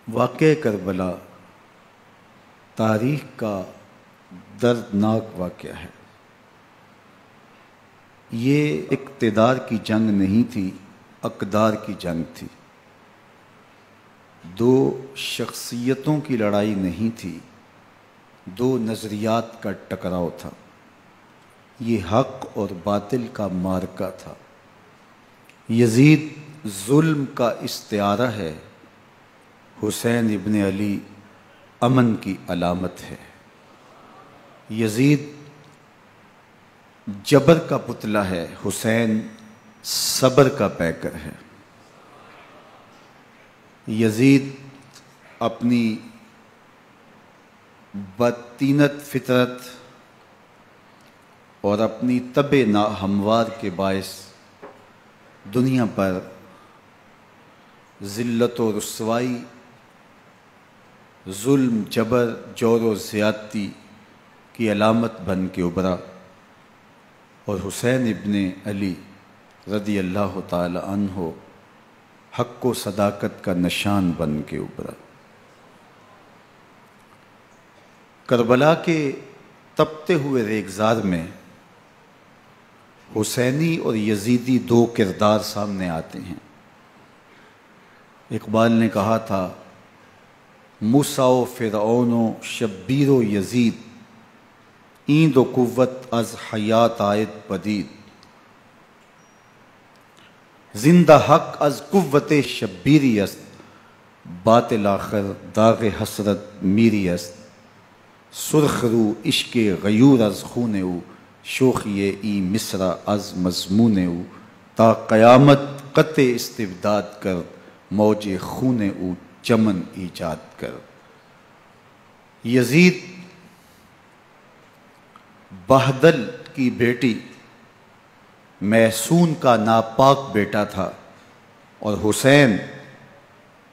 واقعہ کربلا تاریخ کا دردناک واقعہ ہے۔ یہ اقتدار کی جنگ نہیں تھی، اقدار کی جنگ تھی۔ دو شخصیتوں کی لڑائی نہیں تھی، دو نظریات کا ٹکراؤ تھا۔ یہ حق اور باطل کا معرکہ تھا۔ یزید ظلم کا استعارہ ہے، حسین ابن علی امن کی علامت ہے۔ یزید جبر کا پتلا ہے، حسین صبر کا پیکر ہے۔ یزید اپنی بدطینت فطرت اور اپنی طبع ناہموار کے باعث دنیا پر ذلت و رسوائی، ظلم، جبر، جور و زیادتی کی علامت بن کے ابھرا، اور حسین ابن علی رضی اللہ تعالی عنہ حق و صداقت کا نشان بن کے ابھرا۔ کربلا کے تپتے ہوئے ریگزار میں حسینی اور یزیدی دو کردار سامنے آتے ہیں۔ اقبال نے کہا تھا، موسیٰ و فرعون و شبیر و یزید، ایند و قوت از حیات آید پدید، زندہ حق از قوت شبیری است، باطل آخر داغ حسرت میری است، سرخ رو عشق غیور از خون او، شوخی ای مصرع از مضمون او، تا قیامت قطع استبداد کر، موج خون او چمن ایجاد کر۔ یزید بہدل کی بیٹی محسون کا ناپاک بیٹا تھا، اور حسین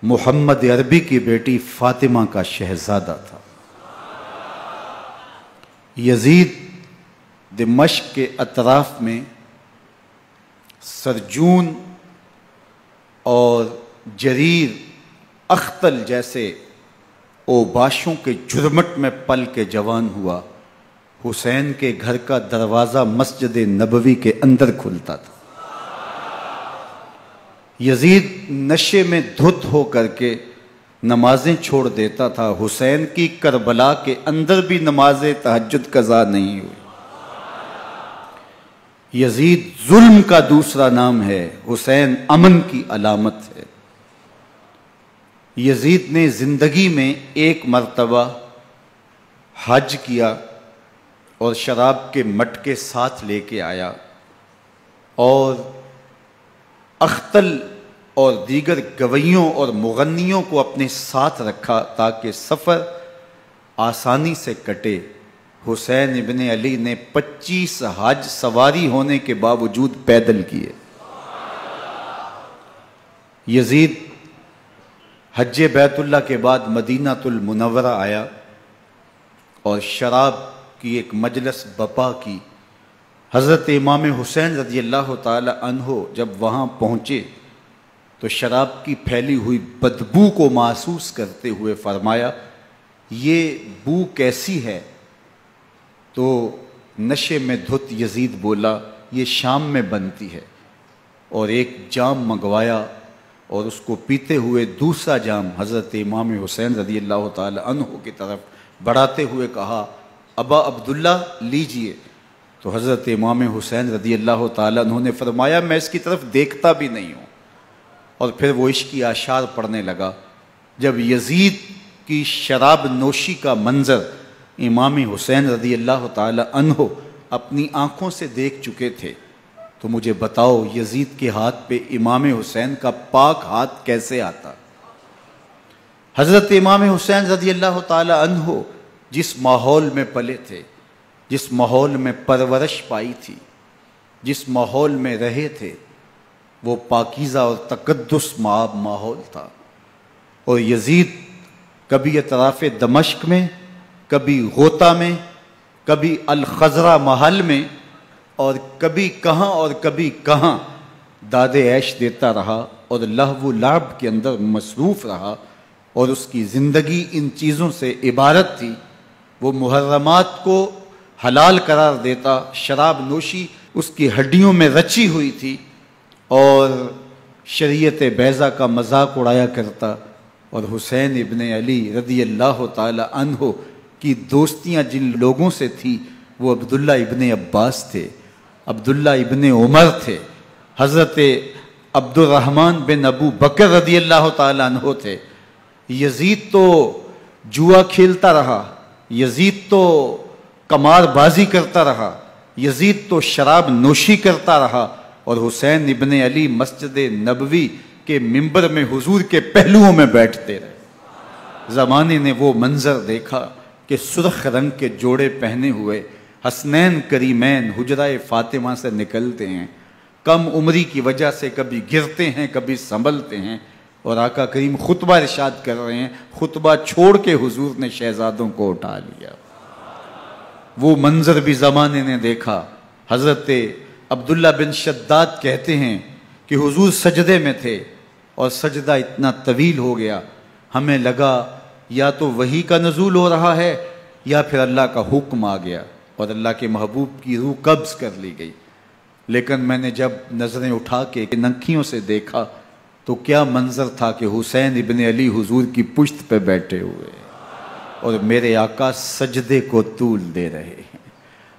محمد عربی کی بیٹی فاطمہ کا شہزادہ تھا۔ یزید دمشق کے اطراف میں سرجون اور جریر اختل جیسے اوباشوں کے جرمٹ میں پل کے جوان ہوا۔ حسین کے گھر کا دروازہ مسجد نبوی کے اندر کھلتا تھا۔ یزید نشے میں دھت ہو کر کے نمازیں چھوڑ دیتا تھا۔ حسین کی کربلا کے اندر بھی نماز تہجد قضا نہیں ہوئی۔ یزید ظلم کا دوسرا نام ہے، حسین امن کی علامت ہے۔ یزید نے زندگی میں ایک مرتبہ حج کیا اور شراب کے مٹکے ساتھ لے کے آیا، اور اختل اور دیگر گویوں اور مغنیوں کو اپنے ساتھ رکھا تاکہ سفر آسانی سے کٹے۔ حسین ابن علی نے 25 حج سواری ہونے کے باوجود پیدل کیے۔ یزید حج بیت اللہ کے بعد مدینہ المنورہ آیا اور شراب کی ایک مجلس بپا کی۔ حضرت امام حسین رضی اللہ تعالی عنہ جب وہاں پہنچے تو شراب کی پھیلی ہوئی بدبو کو محسوس کرتے ہوئے فرمایا، یہ بو کیسی ہے؟ تو نشے میں دھت یزید بولا، یہ شام میں بنتی ہے، اور ایک جام منگوایا اور اس کو پیتے ہوئے دوسرا جام حضرت امام حسین رضی اللہ تعالی عنہ کی طرف بڑھاتے ہوئے کہا، ابا عبداللہ لیجئے۔ تو حضرت امام حسین رضی اللہ تعالی عنہ نے فرمایا، میں اس کی طرف دیکھتا بھی نہیں ہوں، اور پھر وہ عشقی اشعار پڑھنے لگا۔ جب یزید کی شراب نوشی کا منظر امام حسین رضی اللہ تعالی عنہ اپنی آنکھوں سے دیکھ چکے تھے، تو مجھے بتاؤ یزید کے ہاتھ پہ امام حسین کا پاک ہاتھ کیسے آتا؟ حضرت امام حسین رضی اللہ تعالی عنہ جس ماحول میں پلے تھے، جس ماحول میں پرورش پائی تھی، جس ماحول میں رہے تھے، وہ پاکیزہ اور تقدس مآب ماحول تھا۔ اور یزید کبھی اطراف دمشق میں، کبھی غوطہ میں، کبھی الخضرہ محل میں، اور کبھی کہاں داد عیش دیتا رہا اور لہو و لعب کے اندر مصروف رہا، اور اس کی زندگی ان چیزوں سے عبارت تھی۔ وہ محرمات کو حلال قرار دیتا، شراب نوشی اس کی ہڈیوں میں رچی ہوئی تھی، اور شریعت بیضا کا مذاق اڑایا کرتا۔ اور حسین ابن علی رضی اللہ تعالی عنہ کی دوستیاں جن لوگوں سے تھی وہ عبداللہ ابن عباس تھے، عبداللہ ابن عمر تھے، حضرت عبد الرحمن بن ابو بکر رضی اللہ تعالی عنہ تھے۔ یزید تو جوا کھیلتا رہا، یزید تو قمار بازی کرتا رہا، یزید تو شراب نوشی کرتا رہا، اور حسین ابن علی مسجد نبوی کے ممبر میں حضور کے پہلوؤں میں بیٹھتے رہے۔ زمانے نے وہ منظر دیکھا کہ سرخ رنگ کے جوڑے پہنے ہوئے حسنین کریمین حجرہ فاطمہ سے نکلتے ہیں، کم عمری کی وجہ سے کبھی گرتے ہیں کبھی سنبھلتے ہیں، اور آقا کریم خطبہ ارشاد کر رہے ہیں، خطبہ چھوڑ کے حضور نے شہزادوں کو اٹھا لیا۔ وہ منظر بھی زمانے نے دیکھا۔ حضرت عبداللہ بن شداد کہتے ہیں کہ حضور سجدے میں تھے اور سجدہ اتنا طویل ہو گیا، ہمیں لگا یا تو وحی کا نزول ہو رہا ہے یا پھر اللہ کا حکم آ گیا اور اللہ کے محبوب کی روح قبض کر لی گئی۔ لیکن میں نے جب نظریں اٹھا کے ننکیوں سے دیکھا تو کیا منظر تھا کہ حسین ابن علی حضور کی پشت پہ بیٹھے ہوئے اور میرے آقا سجدے کو طول دے رہے ہیں۔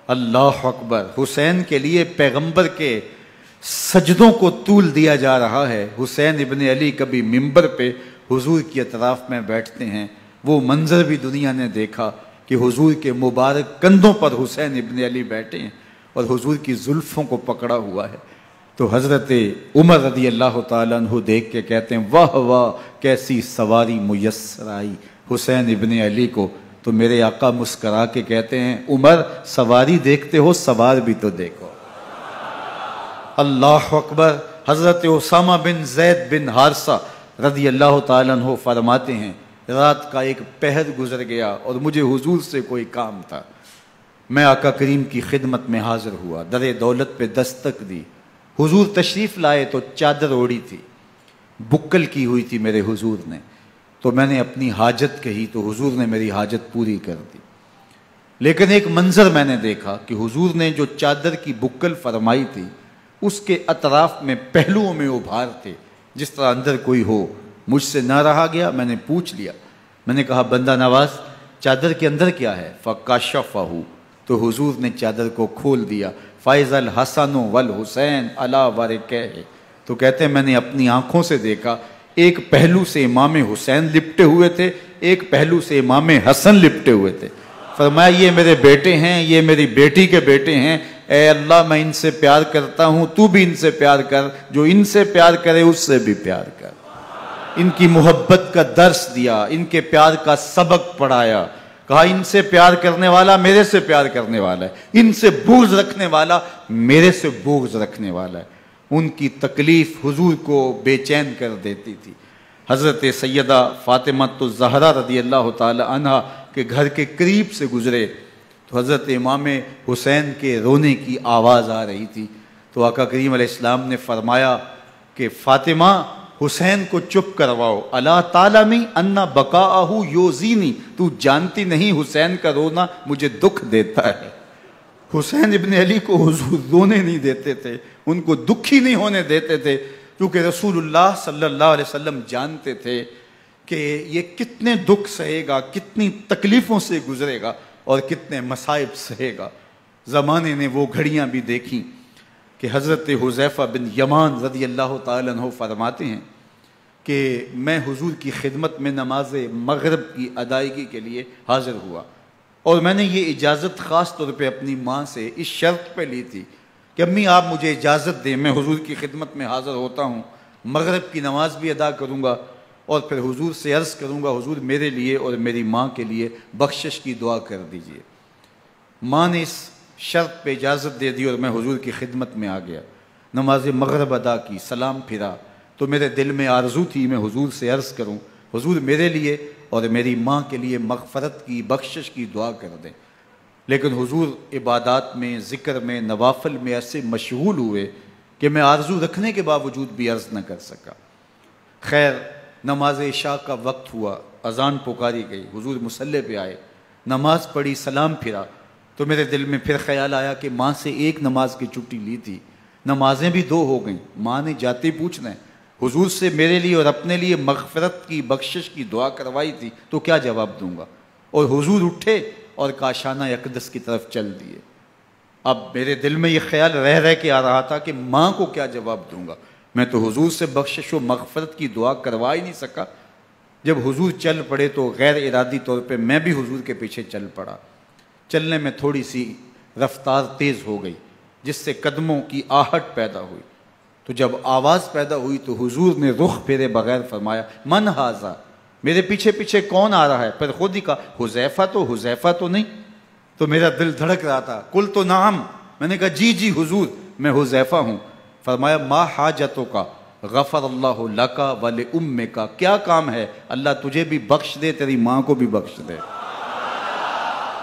اللہ اکبر! حسین کے لیے پیغمبر کے سجدوں کو طول دیا جا رہا ہے۔ حسین ابن علی کبھی ممبر پہ حضور کی اطراف میں بیٹھتے ہیں، وہ منظر بھی دنیا نے دیکھا کہ حضور کے مبارک کندھوں پر حسین ابن علی بیٹھے ہیں اور حضور کی زلفوں کو پکڑا ہوا ہے۔ تو حضرت عمر رضی اللہ تعالیٰ عنہ دیکھ کے کہتے ہیں واہ واہ کیسی سواری میسر آئی حسین ابن علی کو۔ تو میرے آقا مسکرا کے کہتے ہیں عمر سواری دیکھتے ہو سوار بھی تو دیکھو۔ اللہ اکبر! حضرت اسامہ بن زید بن حارثہ رضی اللہ تعالیٰ عنہ فرماتے ہیں رات کا ایک پہر گزر گیا اور مجھے حضور سے کوئی کام تھا، میں آقا کریم کی خدمت میں حاضر ہوا، در دولت پہ دستک دی، حضور تشریف لائے تو چادر اوڑی تھی، بکل کی ہوئی تھی میرے حضور نے، تو میں نے اپنی حاجت کہی تو حضور نے میری حاجت پوری کر دی۔ لیکن ایک منظر میں نے دیکھا کہ حضور نے جو چادر کی بکل فرمائی تھی اس کے اطراف میں پہلوؤں میں ابھار تھے جس طرح اندر کوئی ہو۔ مجھ سے نہ رہا گیا، میں نے پوچھ لیا، میں نے کہا بندہ نواز چادر کے اندر کیا ہے؟ فَكَشَفَهُ، تو حضور نے چادر کو کھول دیا۔ فَإِذَا الْحَسَنُ وَالْحُسَيْنُ عَلَىٰ وَرِكَيْهِ، تو کہتے ہیں میں نے اپنی آنکھوں سے دیکھا ایک پہلو سے امام حسین لپٹے ہوئے تھے، ایک پہلو سے امام حسن لپٹے ہوئے تھے۔ فرمایا یہ میرے بیٹے ہیں، یہ میری بیٹی کے بیٹے ہیں، اے اللہ میں ان سے پیار کرتا ہوں، تو بھی ان سے پیار کر، جو ان سے پیار کرے اس سے بھی پیار کر۔ ان کی محبت کا درس دیا، ان کے پیار کا سبق پڑھایا، کہا ان سے پیار کرنے والا میرے سے پیار کرنے والا ہے، ان سے بغض رکھنے والا میرے سے بغض رکھنے والا ہے۔ ان کی تکلیف حضور کو بے چین کر دیتی تھی۔ حضرت سیدہ فاطمہ الزہرا رضی اللہ تعالی عنہا کے گھر کے قریب سے گزرے تو حضرت امام حسین کے رونے کی آواز آ رہی تھی، تو آقا کریم علیہ السلام نے فرمایا کہ فاطمہ حسین کو چپ کرواؤ، الا تعلمی ان بقاءہ یوزینی، تو جانتی نہیں حسین کا رونا مجھے دکھ دیتا ہے۔ حسین ابن علی کو حضور رونے نہیں دیتے تھے، ان کو دکھی نہیں ہونے دیتے تھے، کیونکہ رسول اللہ صلی اللہ علیہ وسلم جانتے تھے کہ یہ کتنے دکھ سہے گا، کتنی تکلیفوں سے گزرے گا اور کتنے مصائب سہے گا۔ زمانے نے وہ گھڑیاں بھی دیکھیں کہ حضرت حذیفہ بن یمان رضی اللہ تعالیٰ عنہ فرماتے ہیں کہ میں حضور کی خدمت میں نماز مغرب کی ادائیگی کے لیے حاضر ہوا، اور میں نے یہ اجازت خاص طور پہ اپنی ماں سے اس شرط پہ لی تھی کہ امی آپ مجھے اجازت دیں، میں حضور کی خدمت میں حاضر ہوتا ہوں، مغرب کی نماز بھی ادا کروں گا اور پھر حضور سے عرض کروں گا حضور میرے لیے اور میری ماں کے لیے بخشش کی دعا کر دیجئے۔ ماں نے اس شرط پہ اجازت دے دی اور میں حضور کی خدمت میں آ گیا، نماز مغرب ادا کی، سلام پھرا تو میرے دل میں آرزو تھی میں حضور سے عرض کروں حضور میرے لیے اور میری ماں کے لیے مغفرت کی بخشش کی دعا کر دیں، لیکن حضور عبادات میں ذکر میں نوافل میں ایسے مشغول ہوئے کہ میں آرزو رکھنے کے باوجود بھی عرض نہ کر سکا۔ خیر نماز عشاء کا وقت ہوا، اذان پکاری گئی، حضور مصلی پہ آئے، نماز پڑھی، سلام پھرا، تو میرے دل میں پھر خیال آیا کہ ماں سے ایک نماز کی چھٹی لی تھی، نمازیں بھی 2 ہو گئیں، ماں نے جاتے پوچھنا ہے حضور سے میرے لیے اور اپنے لیے مغفرت کی، بخشش کی دعا کروائی تھی، تو کیا جواب دوں گا؟ اور حضور اٹھے اور کاشانہ اقدس کی طرف چل دیے۔ اب میرے دل میں یہ خیال رہ کے آ رہا تھا کہ ماں کو کیا جواب دوں گا، میں تو حضور سے بخشش و مغفرت کی دعا کروا ہی نہیں سکا۔ جب حضور چل پڑے تو غیر ارادی طور پہ میں بھی حضور کے پیچھے چل پڑا۔ چلنے میں تھوڑی سی رفتار تیز ہو گئی، جس سے قدموں کی آہٹ پیدا ہوئی، تو جب آواز پیدا ہوئی تو حضور نے رخ پھیرے بغیر فرمایا من ھذا، میرے پیچھے پیچھے کون آ رہا ہے؟ پھر خود ہی کہا حذیفہ تو نہیں؟ تو میرا دل دھڑک رہا تھا، قلت نعم، میں نے کہا جی حضور میں حذیفہ ہوں۔ فرمایا ما حاجتک غفر اللہ لک ولامک، کیا کام ہے؟ اللہ تجھے بھی بخش دے، تیری ماں کو بھی بخش دے۔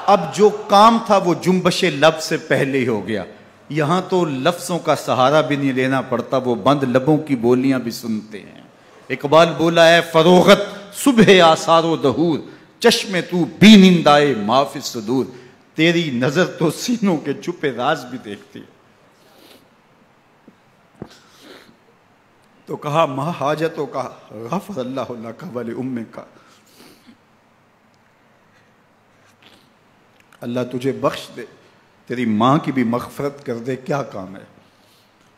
اب جو کام تھا وہ جنبش لب سے پہلے ہی ہو گیا، یہاں تو لفظوں کا سہارا بھی نہیں لینا پڑتا، وہ بند لبوں کی بولیاں بھی سنتے ہیں۔ اقبال بولا ہے فروغت صبح آثار و دہور، چشم تو بی نندائے ما فی الصدور، تیری نظر تو سینوں کے چھپے راز بھی دیکھتی۔ تو کہا ما حاجتوں کا غفر اللہ لک ولامک، اللہ تجھے بخش دے، تیری ماں کی بھی مغفرت کر دے، کیا کام ہے؟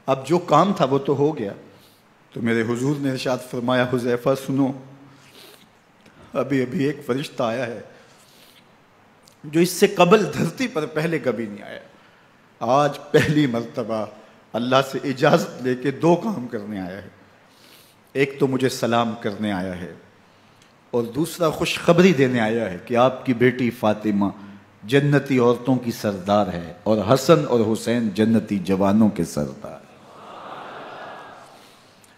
اب جو کام تھا وہ تو ہو گیا۔ تو میرے حضور نے ارشاد فرمایا حذیفہ سنو، ابھی ایک فرشتہ آیا ہے جو اس سے قبل دھرتی پر پہلے کبھی نہیں آیا، آج پہلی مرتبہ اللہ سے اجازت لے کے 2 کام کرنے آیا ہے، ایک تو مجھے سلام کرنے آیا ہے اور دوسرا خوشخبری دینے آیا ہے کہ آپ کی بیٹی فاطمہ جنتی عورتوں کی سردار ہے اور حسن اور حسین جنتی جوانوں کے سردار۔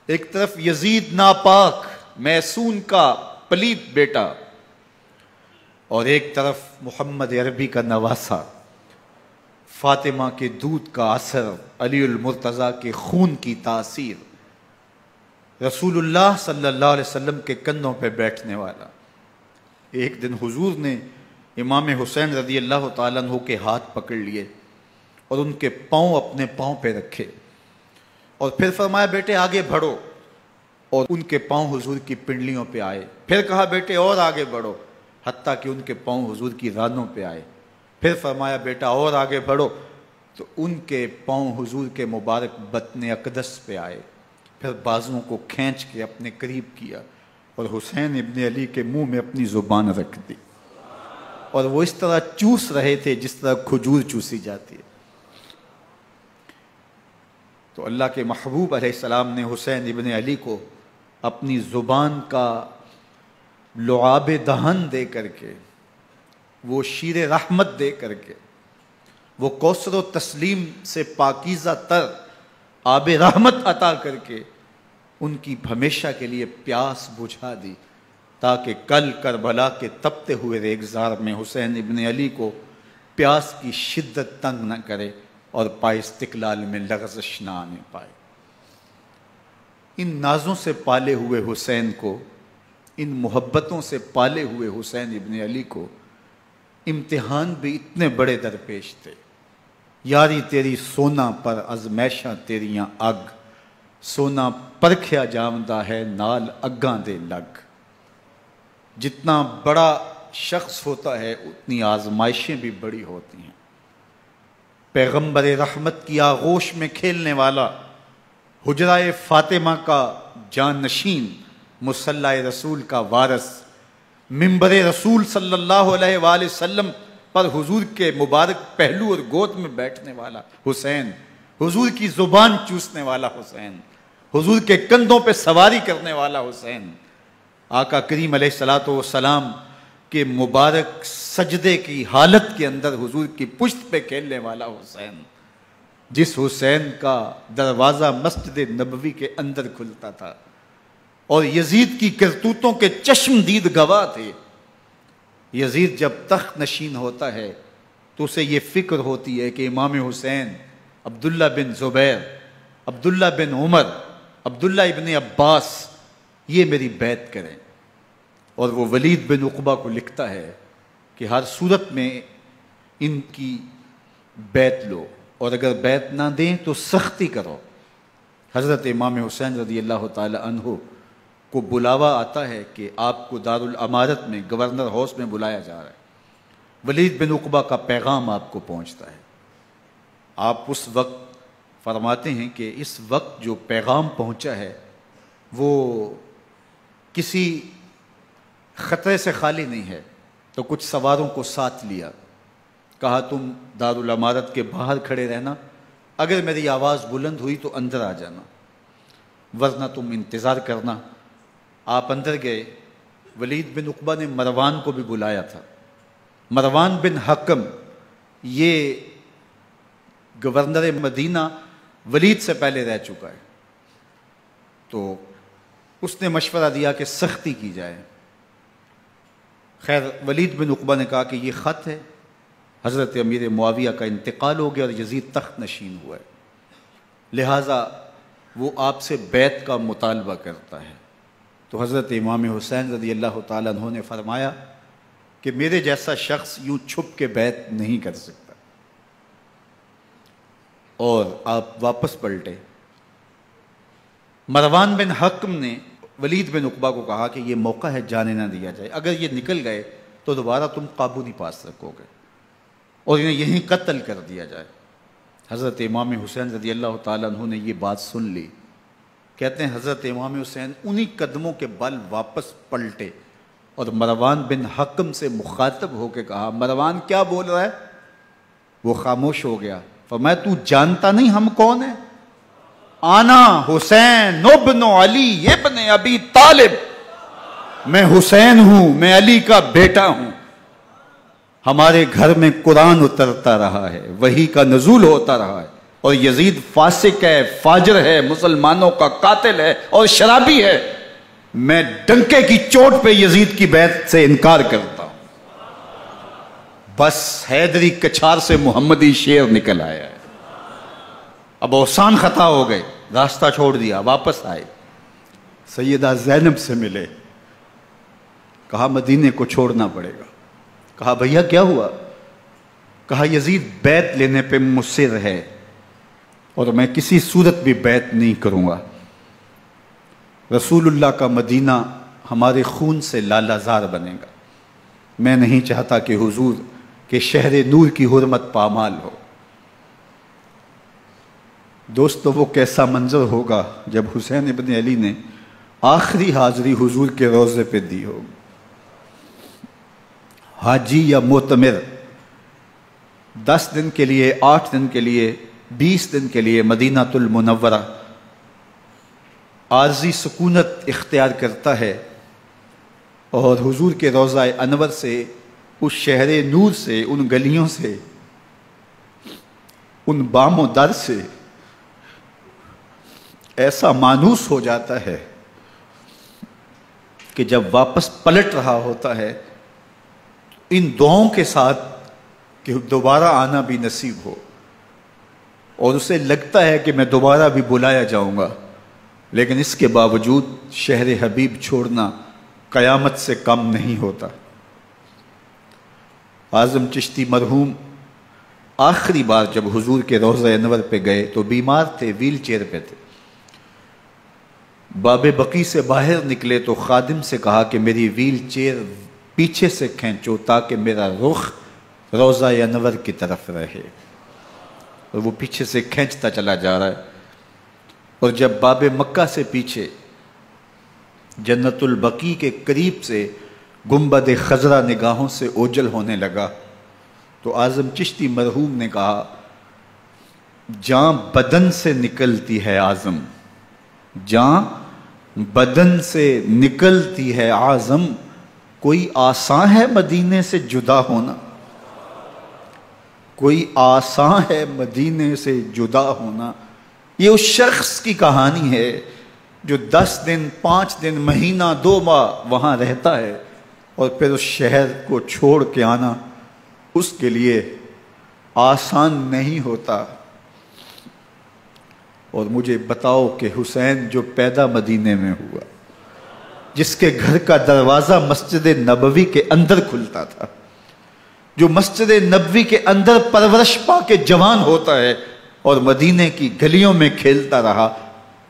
ایک طرف یزید ناپاک میسون کا پلیت بیٹا، اور ایک طرف محمد عربی کا نواسا، فاطمہ کے دودھ کا اثر، علی المرتضیٰ کے خون کی تاثیر، رسول اللہ صلی اللہ علیہ وسلم کے کندھوں پہ بیٹھنے والا۔ ایک دن حضور نے امام حسین رضی اللہ تعالیٰ عنہ کے ہاتھ پکڑ لیے اور ان کے پاؤں اپنے پاؤں پہ رکھے اور پھر فرمایا بیٹے آگے بڑھو، اور ان کے پاؤں حضور کی پنڈلیوں پہ آئے، پھر کہا بیٹے اور آگے بڑھو، حتیٰ کہ ان کے پاؤں حضور کی رانوں پہ آئے، پھر فرمایا بیٹا اور آگے بڑھو، تو ان کے پاؤں حضور کے مبارک بطن اقدس پہ آئے، پھر بازوؤں کو کھینچ کے اپنے قریب کیا اور حسین ابن علی کے منہ میں اپنی زبان رکھ دی، اور وہ اس طرح چوس رہے تھے جس طرح کھجور چوسی جاتی ہے۔ تو اللہ کے محبوب علیہ السلام نے حسین ابن علی کو اپنی زبان کا لعاب دہن دے کر کے، وہ شیر رحمت دے کر کے، وہ کوثر و تسلیم سے پاکیزہ تر آب رحمت عطا کر کے ان کی ہمیشہ کے لیے پیاس بجھا دی، تاکہ کل کربلا کے تپتے ہوئے ریگزار میں حسین ابن علی کو پیاس کی شدت تنگ نہ کرے اور پائے استقلال میں لغزش نہ آنے پائے۔ ان نازوں سے پالے ہوئے حسین کو، ان محبتوں سے پالے ہوئے حسین ابن علی کو امتحان بھی اتنے بڑے درپیش تھے۔ یاری تیری سونا پر ازمیشاں تیریاں اگ، سونا پرکھیا جامدہ ہے نال اگاں دے لگ۔ جتنا بڑا شخص ہوتا ہے اتنی آزمائشیں بھی بڑی ہوتی ہیں۔ پیغمبر رحمت کی آغوش میں کھیلنے والا، حجرہ فاطمہ کا جانشین، مصلی رسول کا وارث، منبر رسول صلی اللہ علیہ وآلہ وسلم پر حضور کے مبارک پہلو اور گود میں بیٹھنے والا حسین، حضور کی زبان چوسنے والا حسین، حضور کے کندھوں پہ سواری کرنے والا حسین، آقا کریم علیہ الصلوۃ والسلام کے مبارک سجدے کی حالت کے اندر حضور کی پشت پہ کھیلنے والا حسین، جس حسین کا دروازہ مسجد نبوی کے اندر کھلتا تھا اور یزید کی کرتوتوں کے چشم دید گواہ تھے۔ یزید جب تخت نشین ہوتا ہے تو اسے یہ فکر ہوتی ہے کہ امام حسین، عبداللہ بن زبیر، عبداللہ بن عمر، عبداللہ ابن عباس یہ میری بیعت کریں۔ اور وہ ولید بن عقبہ کو لکھتا ہے کہ ہر صورت میں ان کی بیعت لو، اور اگر بیعت نہ دیں تو سختی کرو۔ حضرت امام حسین رضی اللہ تعالی عنہ کو بلاوا آتا ہے کہ آپ کو دارالامارت میں گورنر ہاؤس میں بلایا جا رہا ہے، ولید بن عقبہ کا پیغام آپ کو پہنچتا ہے۔ آپ اس وقت فرماتے ہیں کہ اس وقت جو پیغام پہنچا ہے وہ کسی خطرے سے خالی نہیں ہے، تو کچھ سواروں کو ساتھ لیا، کہا تم دارالامارت کے باہر کھڑے رہنا، اگر میری آواز بلند ہوئی تو اندر آ جانا، ورنہ تم انتظار کرنا۔ آپ اندر گئے۔ ولید بن عقبہ نے مروان کو بھی بلایا تھا۔ مروان بن حکم یہ گورنر مدینہ ولید سے پہلے رہ چکا ہے، تو اس نے مشورہ دیا کہ سختی کی جائے۔ خیر ولید بن عقبہ نے کہا کہ یہ خط ہے، حضرت امیر معاویہ کا انتقال ہو گیا اور یزید تخت نشین ہوا ہے، لہٰذا وہ آپ سے بیعت کا مطالبہ کرتا ہے۔ تو حضرت امام حسین رضی اللہ تعالیٰ عنہ نے فرمایا کہ میرے جیسا شخص یوں چھپ کے بیعت نہیں کر سکتا، اور آپ واپس پلٹے۔ مروان بن حکم نے ولید بن عقبہ کو کہا کہ یہ موقع ہے جانے نہ دیا جائے، اگر یہ نکل گئے تو دوبارہ تم قابو نہیں پا سکو گے، اور انہیں یہیں قتل کر دیا جائے۔ حضرت امام حسین رضی اللہ تعالیٰ عنہ نے یہ بات سن لی۔ کہتے ہیں حضرت امام حسین انہی قدموں کے بل واپس پلٹے اور مروان بن حکم سے مخاطب ہو کے کہا، مروان کیا بول رہا ہے؟ وہ خاموش ہو گیا۔ فرمایا تو جانتا نہیں ہم کون ہیں؟ آنا حسین ابن علی ابن ابی طالب، میں حسین ہوں، میں علی کا بیٹا ہوں، ہمارے گھر میں قرآن اترتا رہا ہے، وحی کا نزول ہوتا رہا ہے، اور یزید فاسق ہے، فاجر ہے، مسلمانوں کا قاتل ہے اور شرابی ہے، میں ڈنکے کی چوٹ پہ یزید کی بیعت سے انکار کرتا ہوں۔ بس حیدری کچھار سے محمدی شیر نکل آیا ہے۔ اب اوسان خطا ہو گئے، راستہ چھوڑ دیا، واپس آئے، سیدہ زینب سے ملے، کہا مدینے کو چھوڑنا پڑے گا۔ کہا بھیا کیا ہوا؟ کہا یزید بیعت لینے پہ مصر ہے اور میں کسی صورت بھی بیعت نہیں کروں گا۔ رسول اللہ کا مدینہ ہمارے خون سے لالا زار بنے گا، میں نہیں چاہتا کہ حضور کے شہر نور کی حرمت پامال ہو۔ دوستو وہ کیسا منظر ہوگا جب حسین ابن علی نے آخری حاضری حضور کے روضے پہ دی ہوگی۔ حاجی یا معتمر 10 دن کے لیے، 8 دن کے لیے، 20 دن کے لیے مدینہ المنورہ عارضی سکونت اختیار کرتا ہے، اور حضور کے روضہ انور سے، اس شہر نور سے، ان گلیوں سے، ان بام و در سے ایسا مانوس ہو جاتا ہے کہ جب واپس پلٹ رہا ہوتا ہے ان دعاؤں کے ساتھ کہ دوبارہ آنا بھی نصیب ہو، اور اسے لگتا ہے کہ میں دوبارہ بھی بلایا جاؤں گا، لیکن اس کے باوجود شہر حبیب چھوڑنا قیامت سے کم نہیں ہوتا۔ اعظم چشتی مرحوم آخری بار جب حضور کے روضہ انور پہ گئے تو بیمار تھے، ویل چیئر پہ تھے۔ باب بقی سے باہر نکلے تو خادم سے کہا کہ میری ویل چیئر پیچھے سے کھینچو تاکہ میرا رخ روضہ انور کی طرف رہے، اور وہ پیچھے سے کھینچتا چلا جا رہا ہے، اور جب باب مکہ سے پیچھے جنت البقیع کے قریب سے گنبد خضرا نگاہوں سے اوجل ہونے لگا تو اعظم چشتی مرحوم نے کہا، جان بدن سے نکلتی ہے اعظم، جان بدن سے نکلتی ہے اعظم، کوئی آسان ہے مدینے سے جدا ہونا، کوئی آسان ہے مدینے سے جدا ہونا۔ یہ اس شخص کی کہانی ہے جو 10 دن، 5 دن، مہینہ، 2 ماہ وہاں رہتا ہے، اور پھر اس شہر کو چھوڑ کے آنا اس کے لیے آسان نہیں ہوتا۔ اور مجھے بتاؤ کہ حسین جو پیدا مدینے میں ہوا، جس کے گھر کا دروازہ مسجد نبوی کے اندر کھلتا تھا، جو مسجد نبوی کے اندر پرورش پا کے جوان ہوتا ہے اور مدینے کی گلیوں میں کھیلتا رہا،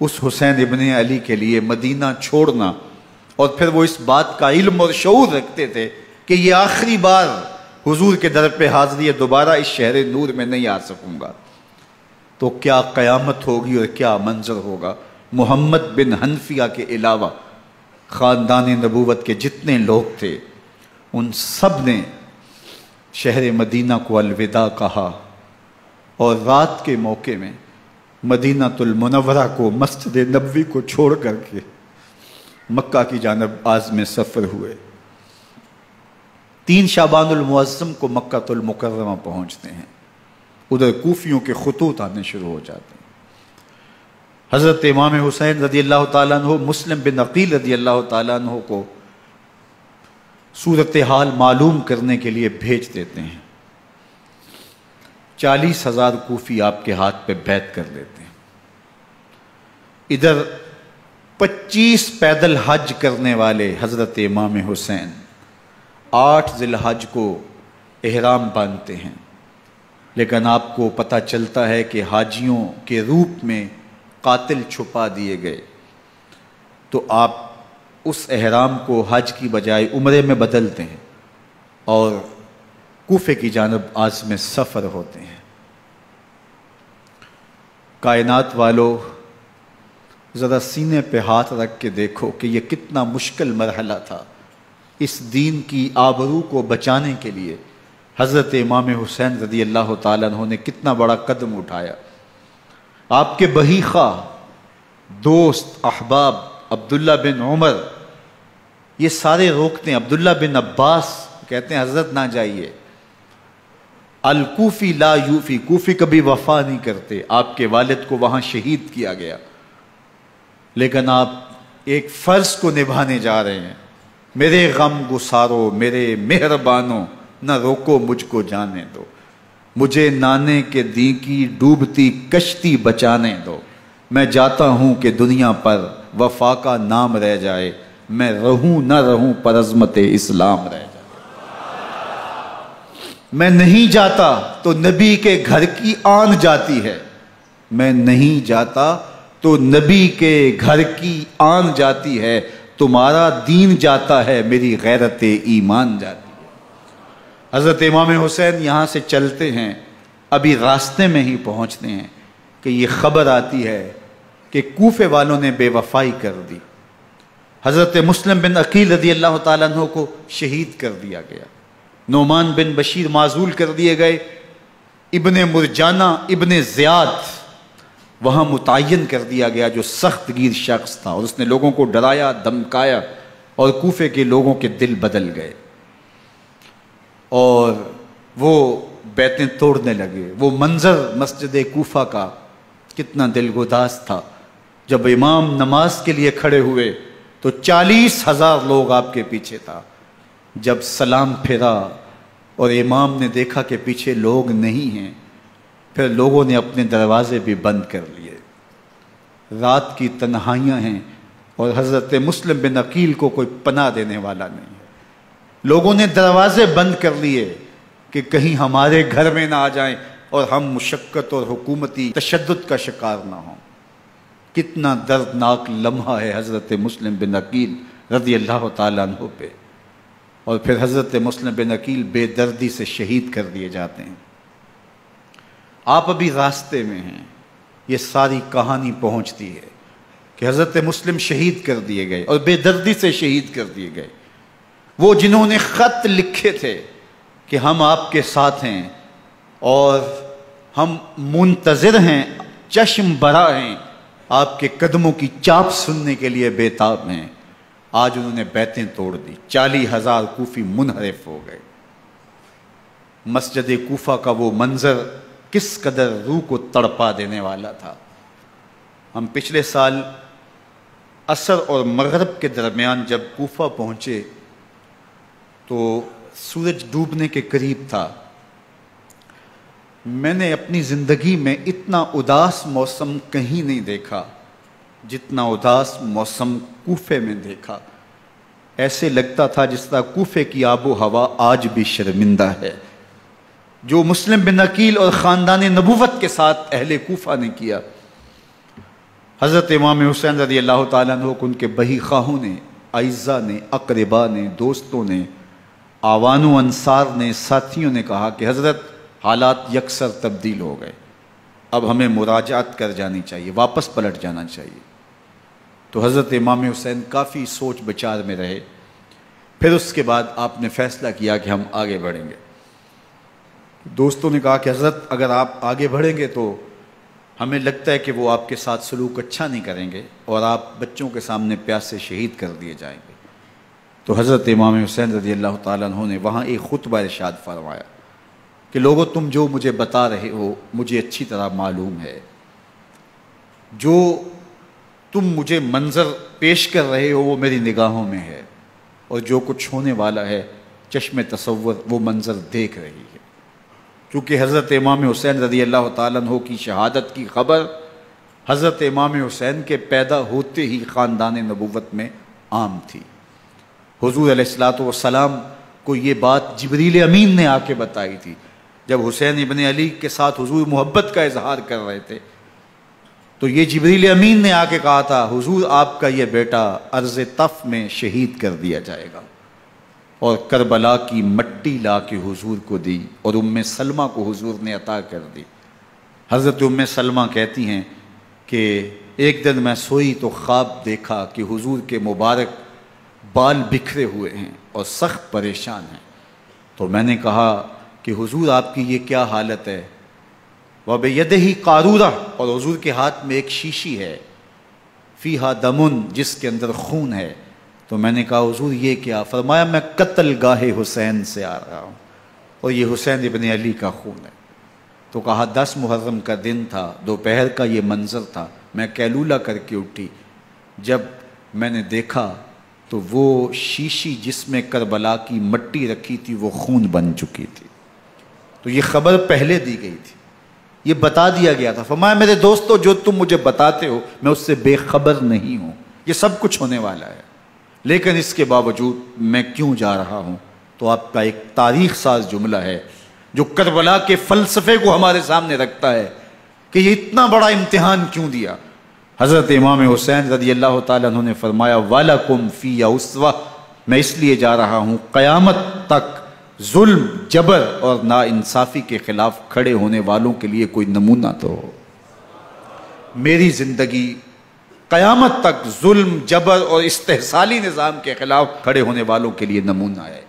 اس حسین ابن علی کے لیے مدینہ چھوڑنا، اور پھر وہ اس بات کا علم اور شعور رکھتے تھے کہ یہ آخری بار حضور کے در پہ حاضری ہے، دوبارہ اس شہر نور میں نہیں آ سکوں گا، تو کیا قیامت ہوگی اور کیا منظر ہوگا۔ محمد بن حنفیہ کے علاوہ خاندان نبوت کے جتنے لوگ تھے ان سب نے شہر مدینہ کو الوداع کہا، اور رات کے موقع میں مدینہ المنورہ کو، مسجد نبوی کو چھوڑ کر کے مکہ کی جانب عازم سفر ہوئے۔ 3 شعبان المعظم کو مکہ المکرمہ پہنچتے ہیں، ادھر کوفیوں کے خطوط آنے شروع ہو جاتے ہیں۔ حضرت امام حسین رضی اللہ تعالیٰ عنہ مسلم بن عقیل رضی اللہ تعالیٰ عنہ کو صورتحال معلوم کرنے کے لیے بھیج دیتے ہیں۔ 40,000 کوفی آپ کے ہاتھ پہ بیعت کر لیتے ہیں۔ ادھر 25 پیدل حج کرنے والے حضرت امام حسین 8 ذی الحج کو احرام باندھتے ہیں، لیکن آپ کو پتہ چلتا ہے کہ حاجیوں کے روپ میں قاتل چھپا دیے گئے، تو آپ اس احرام کو حج کی بجائے عمرے میں بدلتے ہیں اور کوفے کی جانب عازم سفر ہوتے ہیں۔ کائنات والو، ذرا سینے پہ ہاتھ رکھ کے دیکھو کہ یہ کتنا مشکل مرحلہ تھا۔ اس دین کی آبرو کو بچانے کے لیے حضرت امام حسین رضی اللہ تعالیٰ عنہ نے کتنا بڑا قدم اٹھایا۔ آپ کے بہی خواہ، دوست، احباب عبداللہ بن عمر یہ سارے روکتے ہیں، عبداللہ بن عباس کہتے ہیں حضرت نہ جائیے، الکوفی لا یوفی، کوفی کبھی وفا نہیں کرتے، آپ کے والد کو وہاں شہید کیا گیا، لیکن آپ ایک فرض کو نبھانے جا رہے ہیں۔ میرے غم گسارو، میرے مہربانوں، نہ روکو مجھ کو جانے دو، مجھے نانے کے دی کی ڈوبتی کشتی بچانے دو، میں جاتا ہوں کہ دنیا پر وفا کا نام رہ جائے، میں رہوں نہ رہوں پر عظمت اسلام رہ جائے۔ میں نہیں جاتا تو نبی کے گھر کی آن جاتی ہے، میں نہیں جاتا تو نبی کے گھر کی آن جاتی ہے، تمہارا دین جاتا ہے، میری غیرت ایمان جاتی ہے۔ حضرت امام حسین یہاں سے چلتے ہیں، ابھی راستے میں ہی پہنچتے ہیں کہ یہ خبر آتی ہے کہ کوفے والوں نے بے وفائی کر دی، حضرت مسلم بن عقیل رضی اللہ تعالیٰ عنہ کو شہید کر دیا گیا، نعمان بن بشیر معزول کر دیے گئے، ابن مرجانہ ابن زیاد وہاں متعین کر دیا گیا جو سخت گیر شخص تھا، اور اس نے لوگوں کو ڈرایا، دھمکایا، اور کوفے کے لوگوں کے دل بدل گئے اور وہ بیتیں توڑنے لگے۔ وہ منظر مسجد کوفہ کا کتنا دلگداز تھا، جب امام نماز کے لیے کھڑے ہوئے تو 40,000 لوگ آپ کے پیچھے تھا، جب سلام پھیرا اور امام نے دیکھا کہ پیچھے لوگ نہیں ہیں، پھر لوگوں نے اپنے دروازے بھی بند کر لیے۔ رات کی تنہائیاں ہیں اور حضرت مسلم بن عقیل کو کوئی پناہ دینے والا نہیں ہے، لوگوں نے دروازے بند کر لیے کہ کہیں ہمارے گھر میں نہ آ جائیں اور ہم مشقت اور حکومتی تشدد کا شکار نہ ہوں۔ کتنا دردناک لمحہ ہے حضرت مسلم بن عقیل رضی اللہ تعالیٰ عنہ پہ، اور پھر حضرت مسلم بن عقیل بے دردی سے شہید کر دیے جاتے ہیں۔ آپ ابھی راستے میں ہیں، یہ ساری کہانی پہنچتی ہے کہ حضرت مسلم شہید کر دیے گئے اور بے دردی سے شہید کر دیے گئے۔ وہ جنہوں نے خط لکھے تھے کہ ہم آپ کے ساتھ ہیں اور ہم منتظر ہیں، چشم برا ہیں، آپ کے قدموں کی چاپ سننے کے لیے بےتاب ہیں، آج انہوں نے بیتیں توڑ دی، 40,000 کوفی منحرف ہو گئے۔ مسجد کوفہ کا وہ منظر کس قدر روح کو تڑپا دینے والا تھا۔ ہم پچھلے سال عصر اور مغرب کے درمیان جب کوفہ پہنچے تو سورج ڈوبنے کے قریب تھا۔ میں نے اپنی زندگی میں اتنا اداس موسم کہیں نہیں دیکھا جتنا اداس موسم کوفے میں دیکھا۔ ایسے لگتا تھا جس طرح کوفے کی آب و ہوا آج بھی شرمندہ ہے۔ جو مسلم بن عقیل اور خاندان نبوت کے ساتھ اہل کوفہ نے کیا، حضرت امام حسین رضی اللہ تعالیٰ عنہ کو ان کے بہی خواہوں نے، اعزاء نے، اقربا نے، دوستوں نے، آوان و انصار نے، ساتھیوں نے کہا کہ حضرت حالات یکسر تبدیل ہو گئے، اب ہمیں مراجعت کر جانی چاہیے، واپس پلٹ جانا چاہیے۔ تو حضرت امام حسین کافی سوچ بچار میں رہے، پھر اس کے بعد آپ نے فیصلہ کیا کہ ہم آگے بڑھیں گے۔ دوستوں نے کہا کہ حضرت اگر آپ آگے بڑھیں گے تو ہمیں لگتا ہے کہ وہ آپ کے ساتھ سلوک اچھا نہیں کریں گے اور آپ بچوں کے سامنے پیاس سے شہید کر دیے جائیں گے۔ تو حضرت امام حسین رضی اللہ تعالیٰ عنہ نے وہاں ایک خطبہ ارشاد فرمایا کہ لوگو تم جو مجھے بتا رہے ہو مجھے اچھی طرح معلوم ہے، جو تم مجھے منظر پیش کر رہے ہو وہ میری نگاہوں میں ہے، اور جو کچھ ہونے والا ہے چشم تصور وہ منظر دیکھ رہی ہے۔ کیونکہ حضرت امام حسین رضی اللہ تعالیٰ عنہ کی شہادت کی خبر حضرت امام حسین کے پیدا ہوتے ہی خاندان نبوت میں عام تھی۔ حضور علیہ الصلوۃ والسلام کو یہ بات جبریل امین نے آ کے بتائی تھی جب حسین ابن علی کے ساتھ حضور محبت کا اظہار کر رہے تھے، تو یہ جبریل امین نے آ کے کہا تھا حضور آپ کا یہ بیٹا ارض طف میں شہید کر دیا جائے گا، اور کربلا کی مٹی لا کے حضور کو دی اور ام سلمہ کو حضور نے عطا کر دی۔ حضرت ام سلمہ کہتی ہیں کہ ایک دن میں سوئی تو خواب دیکھا کہ حضور کے مبارک بال بکھرے ہوئے ہیں اور سخت پریشان ہیں، تو میں نے کہا کہ حضور آپ کی یہ کیا حالت ہے؟ وَبِيَدِهِ قَارُورَةٌ، اور حضور کے ہاتھ میں ایک شیشی ہے، فِيهَا دَمٌ، جس کے اندر خون ہے۔ تو میں نے کہا حضور یہ کیا؟ فرمایا میں قتل گاہ حسین سے آ رہا ہوں اور یہ حسین ابن علی کا خون ہے۔ تو کہا 10 محرم کا دن تھا، دوپہر کا یہ منظر تھا، میں کیلولہ کر کے اٹھی، جب میں نے دیکھا تو وہ شیشی جس میں کربلا کی مٹی رکھی تھی وہ خون بن چکی تھی۔ تو یہ خبر پہلے دی گئی تھی، یہ بتا دیا گیا تھا۔ فرمایا میرے دوستو جو تم مجھے بتاتے ہو میں اس سے بے خبر نہیں ہوں، یہ سب کچھ ہونے والا ہے، لیکن اس کے باوجود میں کیوں جا رہا ہوں؟ تو آپ کا ایک تاریخ ساز جملہ ہے جو کربلا کے فلسفے کو ہمارے سامنے رکھتا ہے کہ یہ اتنا بڑا امتحان کیوں دیا۔ حضرت امام حسین رضی اللہ تعالیٰ عنہ نے فرمایا وَلَكُمْ فِي أُسْوَةٌ، میں اس لیے جا رہا ہوں قیامت تک ظلم، جبر اور ناانصافی کے خلاف کھڑے ہونے والوں کے لیے کوئی نمونہ تو ہو۔ میری زندگی قیامت تک ظلم، جبر اور استحصالی نظام کے خلاف کھڑے ہونے والوں کے لیے نمونہ ہے۔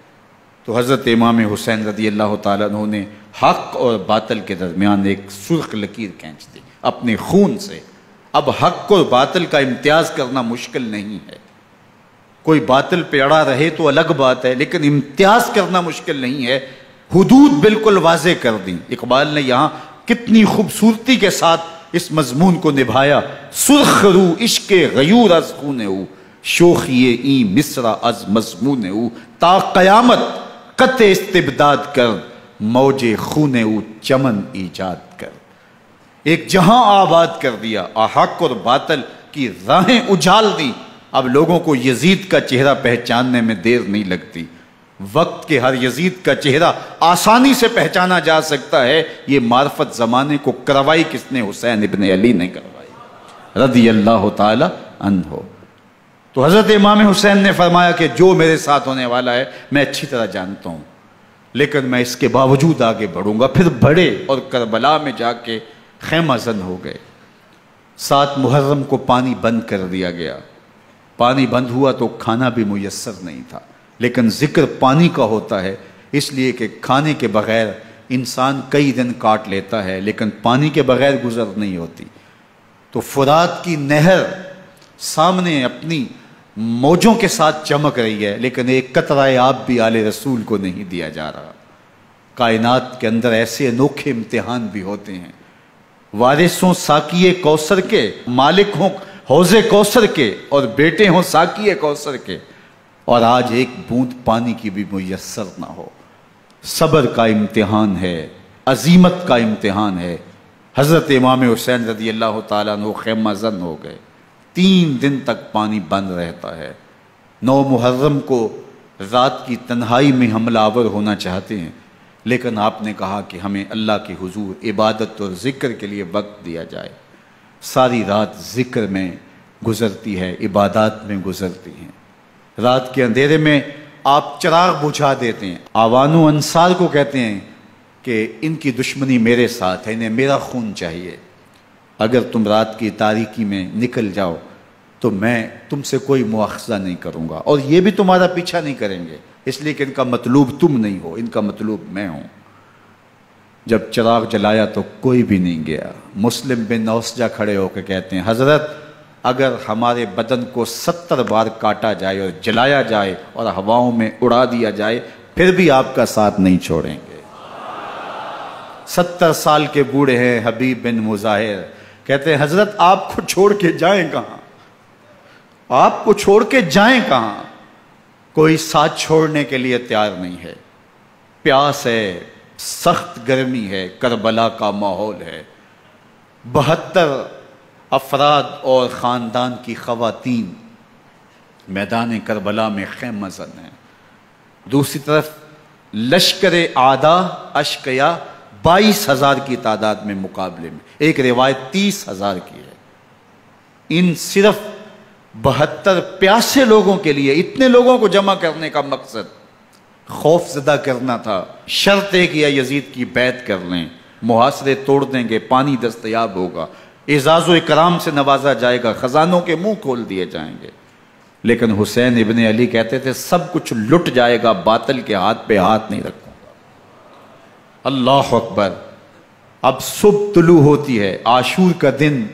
تو حضرت امام حسین رضی اللہ تعالیٰ عنہ نے حق اور باطل کے درمیان ایک سرخ لکیر کھینچ دی اپنے خون سے۔ اب حق اور باطل کا امتیاز کرنا مشکل نہیں ہے، کوئی باطل پہ اڑا رہے تو الگ بات ہے، لیکن امتیاز کرنا مشکل نہیں ہے۔ حدود بالکل واضح کر دیں۔ اقبال نے یہاں کتنی خوبصورتی کے ساتھ اس مضمون کو نبھایا۔ سرخ رو عشق غیور از خون او، شوخی این مصر از مضمون او، تا قیامت قطع استبداد کر، موج خون او چمن ایجاد کر۔ ایک جہاں آباد کر دیا، حق اور باطل کی راہیں اجال دی۔ اب لوگوں کو یزید کا چہرہ پہچاننے میں دیر نہیں لگتی، وقت کے ہر یزید کا چہرہ آسانی سے پہچانا جا سکتا ہے۔ یہ معرفت زمانے کو کروائی کس نے؟ حسین ابن علی نے کروائی رضی اللہ تعالی عنہ۔ تو حضرت امام حسین نے فرمایا کہ جو میرے ساتھ ہونے والا ہے میں اچھی طرح جانتا ہوں، لیکن میں اس کے باوجود آگے بڑھوں گا۔ پھر بڑھے اور کربلا میں جا کے خیمہ زن ہو گئے۔ 7 محرم کو پانی بند کر دیا گیا، پانی بند ہوا تو کھانا بھی میسر نہیں تھا، لیکن ذکر پانی کا ہوتا ہے اس لیے کہ کھانے کے بغیر انسان کئی دن کاٹ لیتا ہے، لیکن پانی کے بغیر گزر نہیں ہوتی۔ تو فرات کی نہر سامنے اپنی موجوں کے ساتھ چمک رہی ہے، لیکن ایک قطرہ آب بھی آل رسول کو نہیں دیا جا رہا۔ کائنات کے اندر ایسے انوکھے امتحان بھی ہوتے ہیں، وارثوں ساقی کوثر کے، مالک ہوں حوض کوثر کے، اور بیٹے ہوں ساقی کوثر کے، اور آج ایک بوند پانی کی بھی میسر نہ ہو۔ صبر کا امتحان ہے، عزیمت کا امتحان ہے۔ حضرت امام حسین رضی اللہ تعالیٰ عنہ خیمہ زن ہو گئے، 3 دن تک پانی بند رہتا ہے، 9 محرم کو رات کی تنہائی میں حملہ آور ہونا چاہتے ہیں، لیکن آپ نے کہا کہ ہمیں اللہ کے حضور عبادت اور ذکر کے لیے وقت دیا جائے۔ ساری رات ذکر میں گزرتی ہے، عبادات میں گزرتی ہیں۔ رات کے اندھیرے میں آپ چراغ بجھا دیتے ہیں۔ آوان و انصار کو کہتے ہیں کہ ان کی دشمنی میرے ساتھ ہے، انہیں میرا خون چاہیے، اگر تم رات کی تاریکی میں نکل جاؤ تو میں تم سے کوئی مواخذہ نہیں کروں گا، اور یہ بھی تمہارا پیچھا نہیں کریں گے، اس لیے کہ ان کا مطلوب تم نہیں ہو، ان کا مطلوب میں ہوں۔ جب چراغ جلایا تو کوئی بھی نہیں گیا۔ مسلم بن اوسجہ کھڑے ہو کے کہتے ہیں حضرت اگر ہمارے بدن کو 70 بار کاٹا جائے اور جلایا جائے اور ہواؤں میں اڑا دیا جائے پھر بھی آپ کا ساتھ نہیں چھوڑیں گے۔ 70 سال کے بوڑھے ہیں حبیب بن مظاہر، کہتے ہیں حضرت آپ کو چھوڑ کے جائیں کہاں، آپ کو چھوڑ کے جائیں کہاں، کوئی ساتھ چھوڑنے کے لیے تیار نہیں ہے، پیاس ہے، سخت گرمی ہے، کربلا کا ماحول ہے، 72 افراد اور خاندان کی خواتین میدان کربلا میں خیمہ زن ہیں، دوسری طرف لشکر اعداء اشقیا 22,000 کی تعداد میں مقابلے میں، ایک روایت 30,000 کی ہے۔ ان صرف 72 پیاسے لوگوں کے لیے اتنے لوگوں کو جمع کرنے کا مقصد خوف زدہ کرنا تھا۔ شرط ہے کہ یزید کی بیعت کر لیں، محاصرے توڑ دیں گے، پانی دستیاب ہوگا، اعزاز و اکرام سے نوازا جائے گا، خزانوں کے منہ کھول دیے جائیں گے۔ لیکن حسین ابن علی کہتے تھے سب کچھ لٹ جائے گا، باطل کے ہاتھ پہ ہاتھ نہیں رکھوں گا۔ اللہ اکبر۔ اب صبح طلوع ہوتی ہے، عاشور کا دن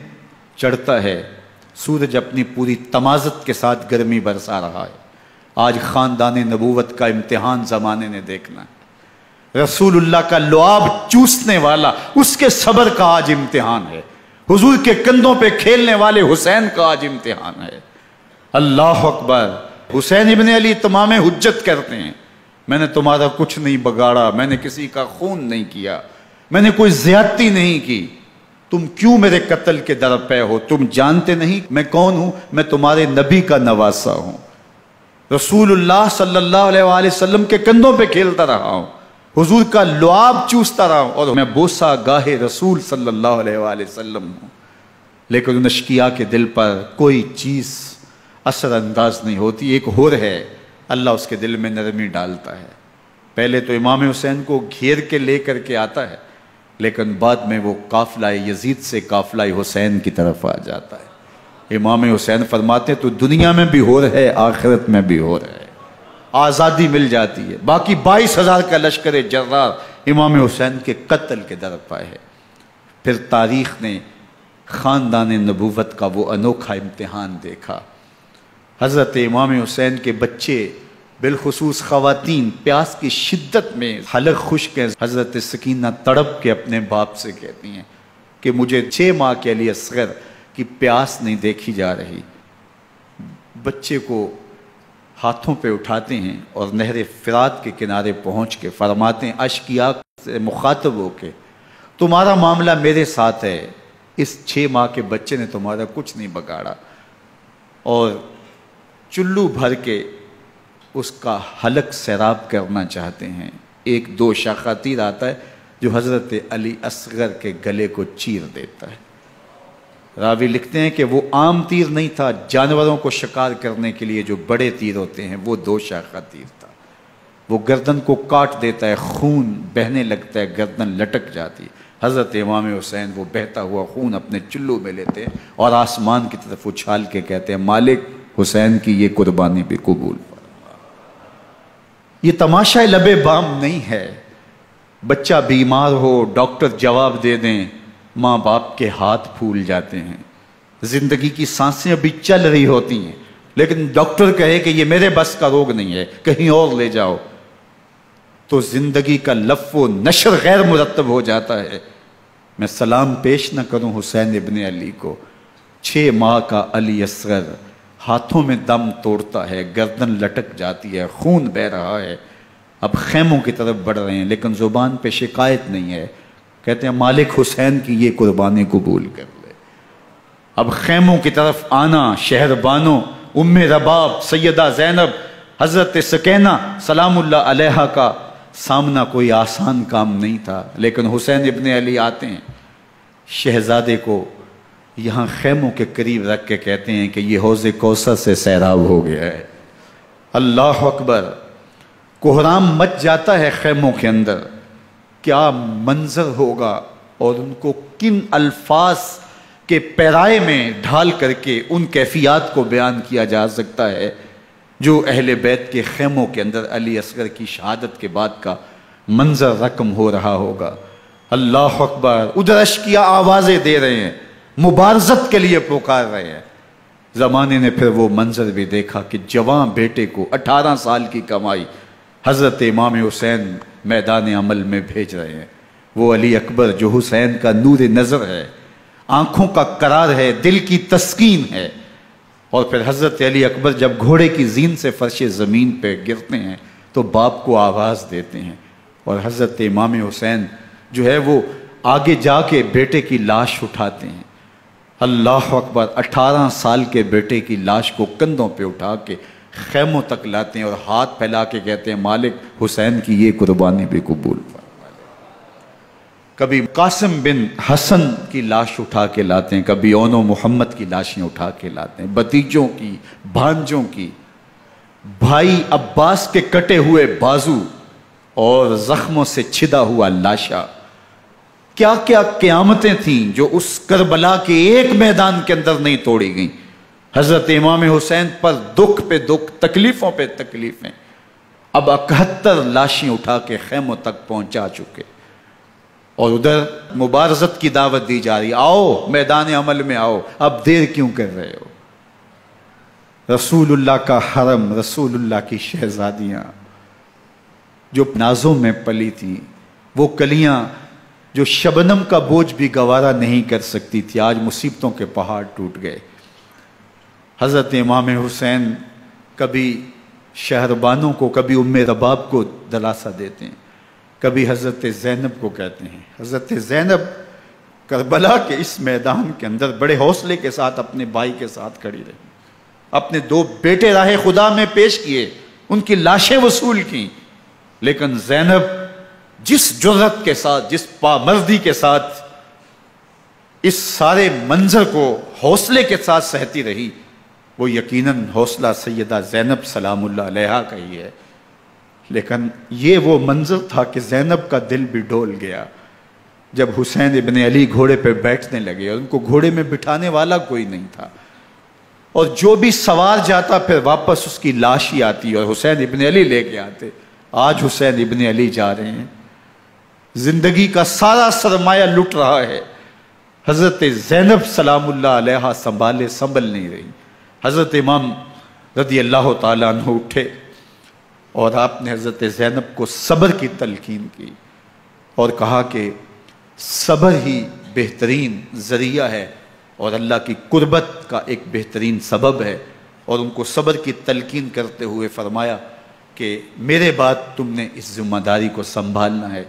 چڑھتا ہے، سورج اپنی پوری تمازت کے ساتھ گرمی برسا رہا ہے۔ آج خاندان نبوت کا امتحان زمانے نے دیکھنا ہے۔ رسول اللہ کا لعاب چوسنے والا اس کے صبر کا آج امتحان ہے، حضور کے کندھوں پہ کھیلنے والے حسین کا آج امتحان ہے۔ اللہ اکبر۔ حسین ابن علی تمام حجت کرتے ہیں میں نے تمہارا کچھ نہیں بگاڑا، میں نے کسی کا خون نہیں کیا، میں نے کوئی زیادتی نہیں کی، تم کیوں میرے قتل کے در پہ ہو؟ تم جانتے نہیں میں کون ہوں؟ میں تمہارے نبی کا نواسا ہوں، رسول اللہ صلی اللہ علیہ وآلہ وسلم کے کندھوں پہ کھیلتا رہا ہوں، حضور کا لعاب چوستا رہا ہوں، اور میں بوسہ گاہ رسول صلی اللہ علیہ وآلہ وسلم ہوں۔ لیکن ان اشقیاء کے دل پر کوئی چیز اثر انداز نہیں ہوتی۔ ایک ہور ہے، اللہ اس کے دل میں نرمی ڈالتا ہے۔ پہلے تو امام حسین کو گھیر کے لے کر کے آتا ہے، لیکن بعد میں وہ قافلہ یزید سے قافلہ حسین کی طرف آ جاتا ہے۔ امام حسین فرماتے ہیں تو دنیا میں بھی ہور ہے، آخرت میں بھی ہور ہے، آزادی مل جاتی ہے۔ باقی 22,000 کا لشکر جرار امام حسین کے قتل کے در پہ ہے۔ پھر تاریخ نے خاندان نبوت کا وہ انوکھا امتحان دیکھا۔ حضرت امام حسین کے بچے بالخصوص خواتین پیاس کی شدت میں حلق خشک ہیں۔ حضرت سکینہ تڑپ کے اپنے باپ سے کہتی ہیں کہ مجھے 6 ماہ کے لیے اصغر کی پیاس نہیں دیکھی جا رہی۔ بچے کو ہاتھوں پہ اٹھاتے ہیں اور نہر فرات کے کنارے پہنچ کے فرماتے ہیں اشقیاء سے مخاطب ہو کے تمہارا معاملہ میرے ساتھ ہے، اس 6 ماہ کے بچے نے تمہارا کچھ نہیں بگاڑا، اور چلو بھر کے اس کا حلق سیراب کرنا چاہتے ہیں۔ ایک 2 شاخہ تیر آتا ہے جو حضرت علی اصغر کے گلے کو چیر دیتا ہے۔ راوی لکھتے ہیں کہ وہ عام تیر نہیں تھا، جانوروں کو شکار کرنے کے لیے جو بڑے تیر ہوتے ہیں وہ 2 شاخہ تیر تھا، وہ گردن کو کاٹ دیتا ہے، خون بہنے لگتا ہے، گردن لٹک جاتی ہے۔ حضرت امام حسین وہ بہتا ہوا خون اپنے چلو میں لیتے ہیں اور آسمان کی طرف اچھال کے کہتے ہیں مالک حسین کی یہ قربانی بھی قبول فرما۔ یہ تماشا لب بام نہیں ہے، بچہ بیمار ہو ڈاکٹر جواب دے دیں، ماں باپ کے ہاتھ پھول جاتے ہیں، زندگی کی سانسیں ابھی چل رہی ہوتی ہیں، لیکن ڈاکٹر کہے کہ یہ میرے بس کا روگ نہیں ہے، کہیں اور لے جاؤ، تو زندگی کا لف و نشر غیر مرتب ہو جاتا ہے۔ میں سلام پیش نہ کروں حسین ابن علی کو، 6 ماہ کا علی اصغر ہاتھوں میں دم توڑتا ہے، گردن لٹک جاتی ہے، خون بہ رہا ہے، اب خیموں کی طرف بڑھ رہے ہیں، لیکن زبان پہ شکایت نہیں ہے، کہتے ہیں مالک حسین کی یہ قربانی قبول کر لے۔ اب خیموں کی طرف آنا، شہر بانوں رباب سیدہ زینب حضرت سکینہ سلام اللہ علیہا کا سامنا کوئی آسان کام نہیں تھا، لیکن حسین ابن علی آتے ہیں، شہزادے کو یہاں خیموں کے قریب رکھ کے کہتے ہیں کہ یہ حوض کوثر سے سیراب ہو گیا ہے۔ اللہ اکبر، کوہرام مچ جاتا ہے خیموں کے اندر، کیا منظر ہوگا اور ان کو کن الفاظ کے پیرائے میں ڈھال کر کے ان کیفیات کو بیان کیا جا سکتا ہے جو اہل بیت کے خیموں کے اندر علی اصغر کی شہادت کے بعد کا منظر رقم ہو رہا ہوگا۔ اللہ اکبر، ادھر اشکیا آوازیں دے رہے ہیں، مبارزت کے لیے پکار رہے ہیں۔ زمانے نے پھر وہ منظر بھی دیکھا کہ جوان بیٹے کو 18 سال کی کمائی حضرت امام حسین میدان عمل میں بھیج رہے ہیں۔ وہ علی اکبر جو حسین کا نور نظر ہے، آنکھوں کا قرار ہے، دل کی تسکین ہے۔ اور پھر حضرت علی اکبر جب گھوڑے کی زین سے فرش زمین پہ گرتے ہیں تو باپ کو آواز دیتے ہیں، اور حضرت امام حسین جو ہے وہ آگے جا کے بیٹے کی لاش اٹھاتے ہیں۔ اللہ اکبر، 18 سال کے بیٹے کی لاش کو کندھوں پہ اٹھا کے خیموں تک لاتے ہیں اور ہاتھ پھیلا کے کہتے ہیں مالک حسین کی یہ قربانی بھی قبول فرما۔ کبھی قاسم بن حسن کی لاش اٹھا کے لاتے ہیں، کبھی اون و محمد کی لاشیں اٹھا کے لاتے ہیں، بھتیجوں کی، بھانجوں کی، بھائی عباس کے کٹے ہوئے بازو اور زخموں سے چھدا ہوا لاشا۔ کیا کیا قیامتیں تھیں جو اس کربلا کے ایک میدان کے اندر نہیں توڑی گئیں۔ حضرت امام حسین پر دکھ پہ دکھ، تکلیفوں پہ تکلیفیں۔ اب 71 لاشیں اٹھا کے خیموں تک پہنچا چکے، اور ادھر مبارزت کی دعوت دی جا رہی، آؤ میدان عمل میں آؤ، اب دیر کیوں کر رہے ہو۔ رسول اللہ کا حرم، رسول اللہ کی شہزادیاں جو نازوں میں پلی تھیں، وہ کلیاں جو شبنم کا بوجھ بھی گوارا نہیں کر سکتی تھی، آج مصیبتوں کے پہاڑ ٹوٹ گئے۔ حضرت امام حسین کبھی شہربانوں کو، کبھی رباب کو دلاسا دیتے ہیں، کبھی حضرت زینب کو کہتے ہیں۔ حضرت زینب کربلا کے اس میدان کے اندر بڑے حوصلے کے ساتھ اپنے بھائی کے ساتھ کھڑی رہی، اپنے 2 بیٹے راہ خدا میں پیش کیے، ان کی لاشیں وصول کیں، لیکن زینب جس جرأت کے ساتھ، جس پامردی کے ساتھ اس سارے منظر کو حوصلے کے ساتھ سہتی رہی، وہ یقیناً حوصلہ سیدہ زینب سلام اللہ علیہا کا ہی ہے۔ لیکن یہ وہ منظر تھا کہ زینب کا دل بھی ڈول گیا جب حسین ابن علی گھوڑے پہ بیٹھنے لگے اور ان کو گھوڑے میں بٹھانے والا کوئی نہیں تھا، اور جو بھی سوار جاتا پھر واپس اس کی لاش ہی آتی اور حسین ابن علی لے کے آتے۔ آج حسین ابن علی جا رہے ہیں، زندگی کا سارا سرمایہ لٹ رہا ہے، حضرت زینب سلام اللہ علیہا سنبھل نہیں رہی۔ حضرت امام رضی اللہ تعالیٰ عنہ اٹھے اور آپ نے حضرت زینب کو صبر کی تلقین کی اور کہا کہ صبر ہی بہترین ذریعہ ہے اور اللہ کی قربت کا ایک بہترین سبب ہے، اور ان کو صبر کی تلقین کرتے ہوئے فرمایا کہ میرے بعد تم نے اس ذمہ داری کو سنبھالنا ہے